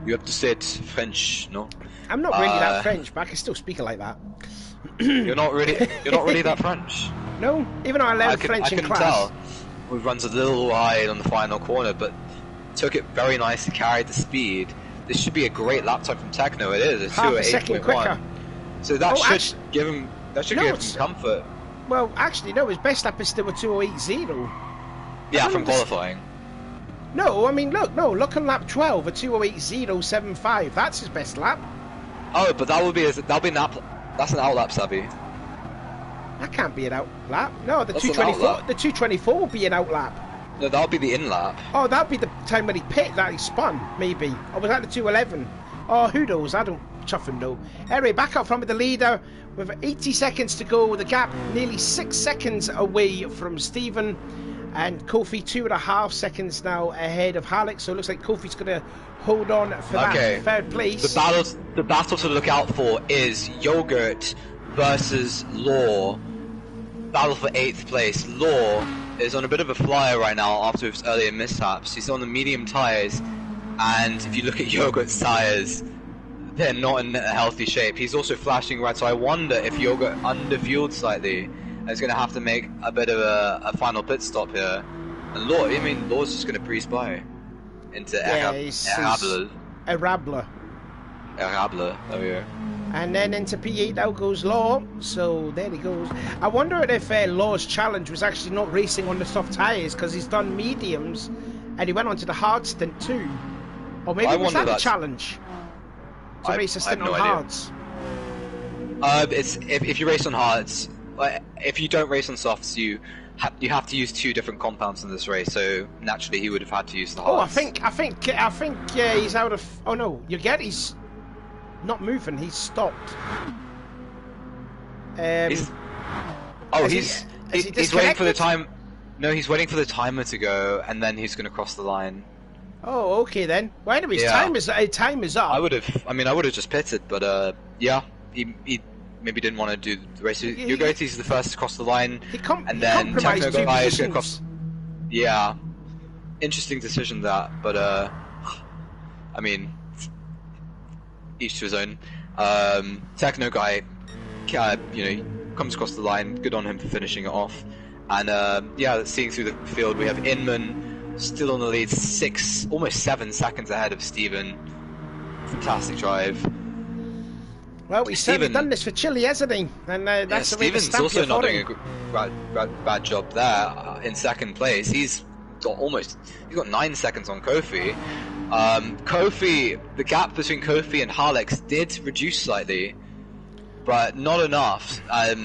You have to say it French, no? I'm not really that French, but I can still speak it like that. You're not really that French. No, even though I learned French in class. I can tell. He runs a little wide on the final corner, but took it very nicely, carried the speed. This should be a great lap time from Techno. It is. It's half a second quicker. So that should give him comfort. Well, actually, no. His best lap is still a 2:08.0. Yeah, from qualifying. No, I mean, look on lap 12, a 2:08.075. That's his best lap. Oh, but that'll be an out. That's an outlap, Sabby. That can't be an out lap. No, the 2:24. The 2:24 will be an out lap. No, that'll be the in lap. Oh, that'll be the time when he pit that he spun, maybe. Or was that the 2:11? Oh, who knows? I don't chuffing know. Anyway, back up front with the leader with 80 seconds to go. The gap nearly 6 seconds away from Steven. And Kofi 2.5 seconds now ahead of Harlex. So it looks like Kofi's going to hold on for that 3rd place. The battle to look out for is Yogurt versus Law. Battle for 8th place. Law is on a bit of a flyer right now after his earlier mishaps. He's on the medium tyres, and if you look at Yogurt's tyres, they're not in a healthy shape. He's also flashing red, so I wonder if Yogurt underfueled slightly and is going to have to make a bit of a final pit stop here. And Law, I mean, Law's just going to breeze by into Arable. There we go. And then into P8 out goes Law, so there he goes. I wonder if Law's challenge was actually not racing on the soft tyres, because he's done mediums and he went on to the hard stint too. Or maybe was that a challenge? To race a stint on hards? It's if you race on hards, if you don't race on softs, you have to use 2 different compounds in this race. So naturally, he would have had to use the hards. Oh, I think he's out of. Oh no, he's not moving. He's stopped. He's waiting for the time. No, he's waiting for the timer to go, and then he's going to cross the line. Oh, okay then. Well, anyways, time is up. I would have just pitted, but yeah, he maybe didn't want to do the race. Yogoti's the first to cross the line, and then Techno Guy is going to cross. Yeah, interesting decision that, but I mean, each to his own. Techno Guy, comes across the line. Good on him for finishing it off. And yeah, seeing through the field, we have Inman still on the lead, almost 7 seconds ahead of Steven. Fantastic drive. Well, he's certainly done this for Chile, hasn't he? And that's the way to Steven's also not doing him. a bad job there. In second place, he's got 9 seconds on Kofi. Kofi, the gap between Kofi and Harlex did reduce slightly, but not enough. As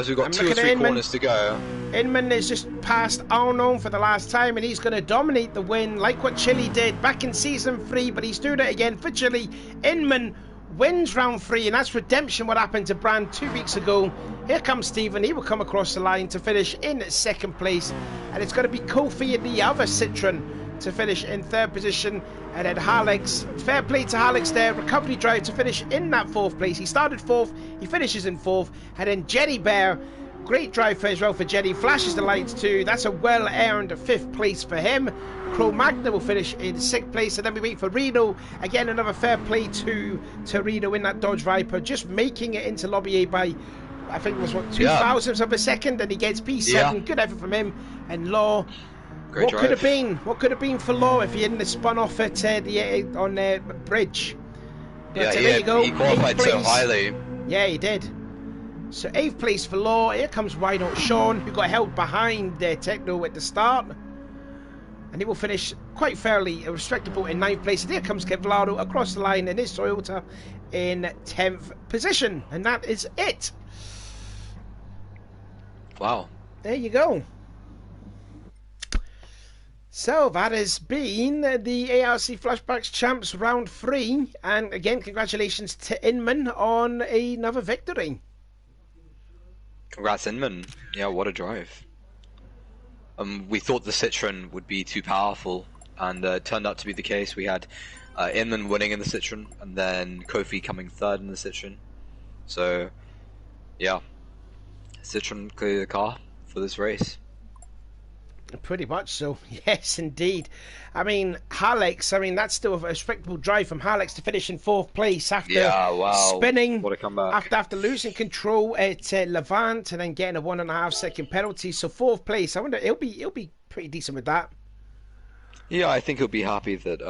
we've got 2 or 3 corners to go. Inman is just passed Arnon for the last time, and he's going to dominate the win, like what Chile did back in Season 3, but he's doing it again for Chile. Inman wins round 3, and that's redemption what happened to Brand 2 weeks ago. Here comes Steven. He will come across the line to finish in 2nd place, and it's going to be Kofi and the other Citroen to finish in 3rd position, and then Harlex, fair play to Harlex there, recovery drive to finish in that 4th place. He started 4th, he finishes in 4th, and then Jerry Bear, great drive as well for Jerry, flashes the lights too. That's a well-earned 5th place for him. Crow Magna will finish in 6th place, and then we wait for Reno. Again, another fair play to Reno in that Dodge Viper, just making it into Lobby A by, I think it was 2 thousandths of a second, and he gets P7. Yeah. Good effort from him. And Law, what could have been for Law if he hadn't spun off at on the bridge? But there you go. He qualified so highly. Yeah, he did. So 8th place for Law. Here comes Why Not Sean, who got held behind Techno at the start, and he will finish quite fairly respectable in 9th place. And here comes Kevlaro across the line in his Toyota in 10th position, and that is it. Wow. There you go. So that has been the ARC Flashbacks Champs Round 3, and again, congratulations to Inman on another victory. Congrats, Inman. Yeah, what a drive. We thought the Citroen would be too powerful, and it turned out to be the case. We had Inman winning in the Citroen, and then Kofi coming 3rd in the Citroen. So, yeah, Citroen clearly the car for this race. Pretty much so, yes indeed. I mean, Harlex, that's still a respectable drive from Harlex to finish in 4th place after spinning, what a comeback. after losing control at Levant and then getting a 1.5 second penalty. So 4th place, I wonder, he'll be pretty decent with that. Yeah, I think he'll be happy that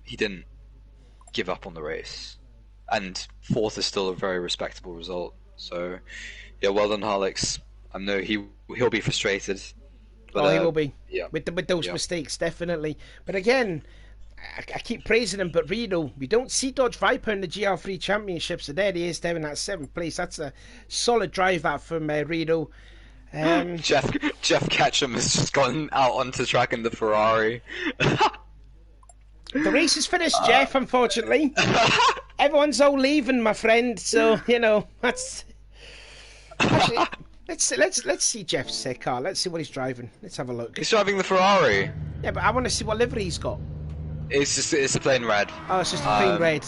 he didn't give up on the race, and 4th is still a very respectable result. So yeah, well done, Harlex. I know he'll be frustrated. But, he will be. Yeah. With those mistakes, definitely. But again, I keep praising him, but Reno, we don't see Dodge Viper in the GR3 Championships, so there he is there in that 7th place. That's a solid drive out from Reno. Jeff Ketchum has just gone out onto track in the Ferrari. The race is finished, Jeff, unfortunately. Everyone's all leaving, my friend, so, that's... Actually, let's see Jeff's car. Let's see what he's driving. Let's have a look. He's driving the Ferrari. Yeah, but I want to see what livery he's got. It's a plain red. Oh, it's just a plain red.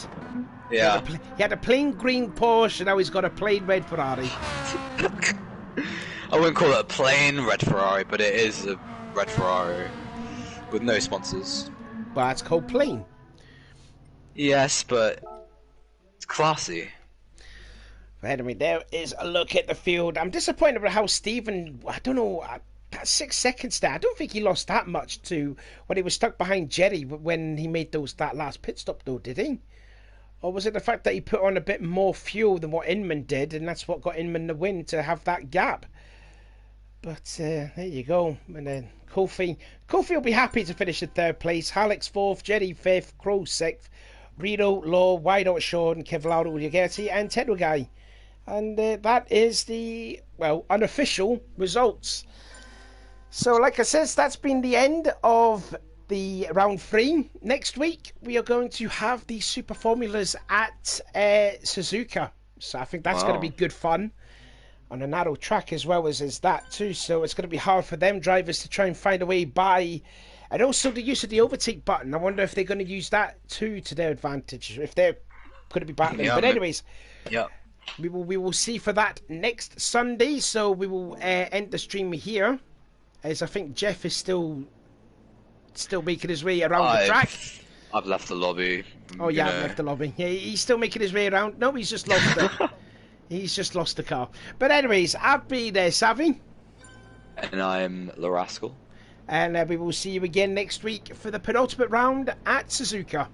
Yeah. He had a plain green Porsche, and now he's got a plain red Ferrari. I wouldn't call it a plain red Ferrari, but it is a red Ferrari with no sponsors. Well, it's called plain. Yes, but it's classy. Anyway, there is a look at the field. I'm disappointed about how Steven, I don't know, that 6 seconds there, I don't think he lost that much to when he was stuck behind Jerry when he made that last pit stop though, did he? Or was it the fact that he put on a bit more fuel than what Inman did, and that's what got Inman the win, to have that gap? But there you go. And then Kofi will be happy to finish in 3rd place. Harlex 4th, Jerry 5th, Crow 6th, Reno, Law, Wide Out Sean, Kevlaro, Yageti, and Tedo Guy And that is the, well, unofficial results. So, like I said, that's been the end of the round 3. Next week, we are going to have the Super Formulas at Suzuka. So I think that's going to be good fun. On a narrow track as well as that too. So it's going to be hard for them drivers to try and find a way by. And also the use of the overtake button. I wonder if they're going to use that too to their advantage. If they're going to be battling. But anyways. Yeah. We will see for that next Sunday. So we will end the stream here. As I think Jeff is still making his way around the track. I've left the lobby. Oh yeah, I've left the lobby. Yeah, he's still making his way around. No, he's just lost it. He's just lost the car. But anyways, I've been Savvy. And I'm La Rascal. And we will see you again next week for the penultimate round at Suzuka.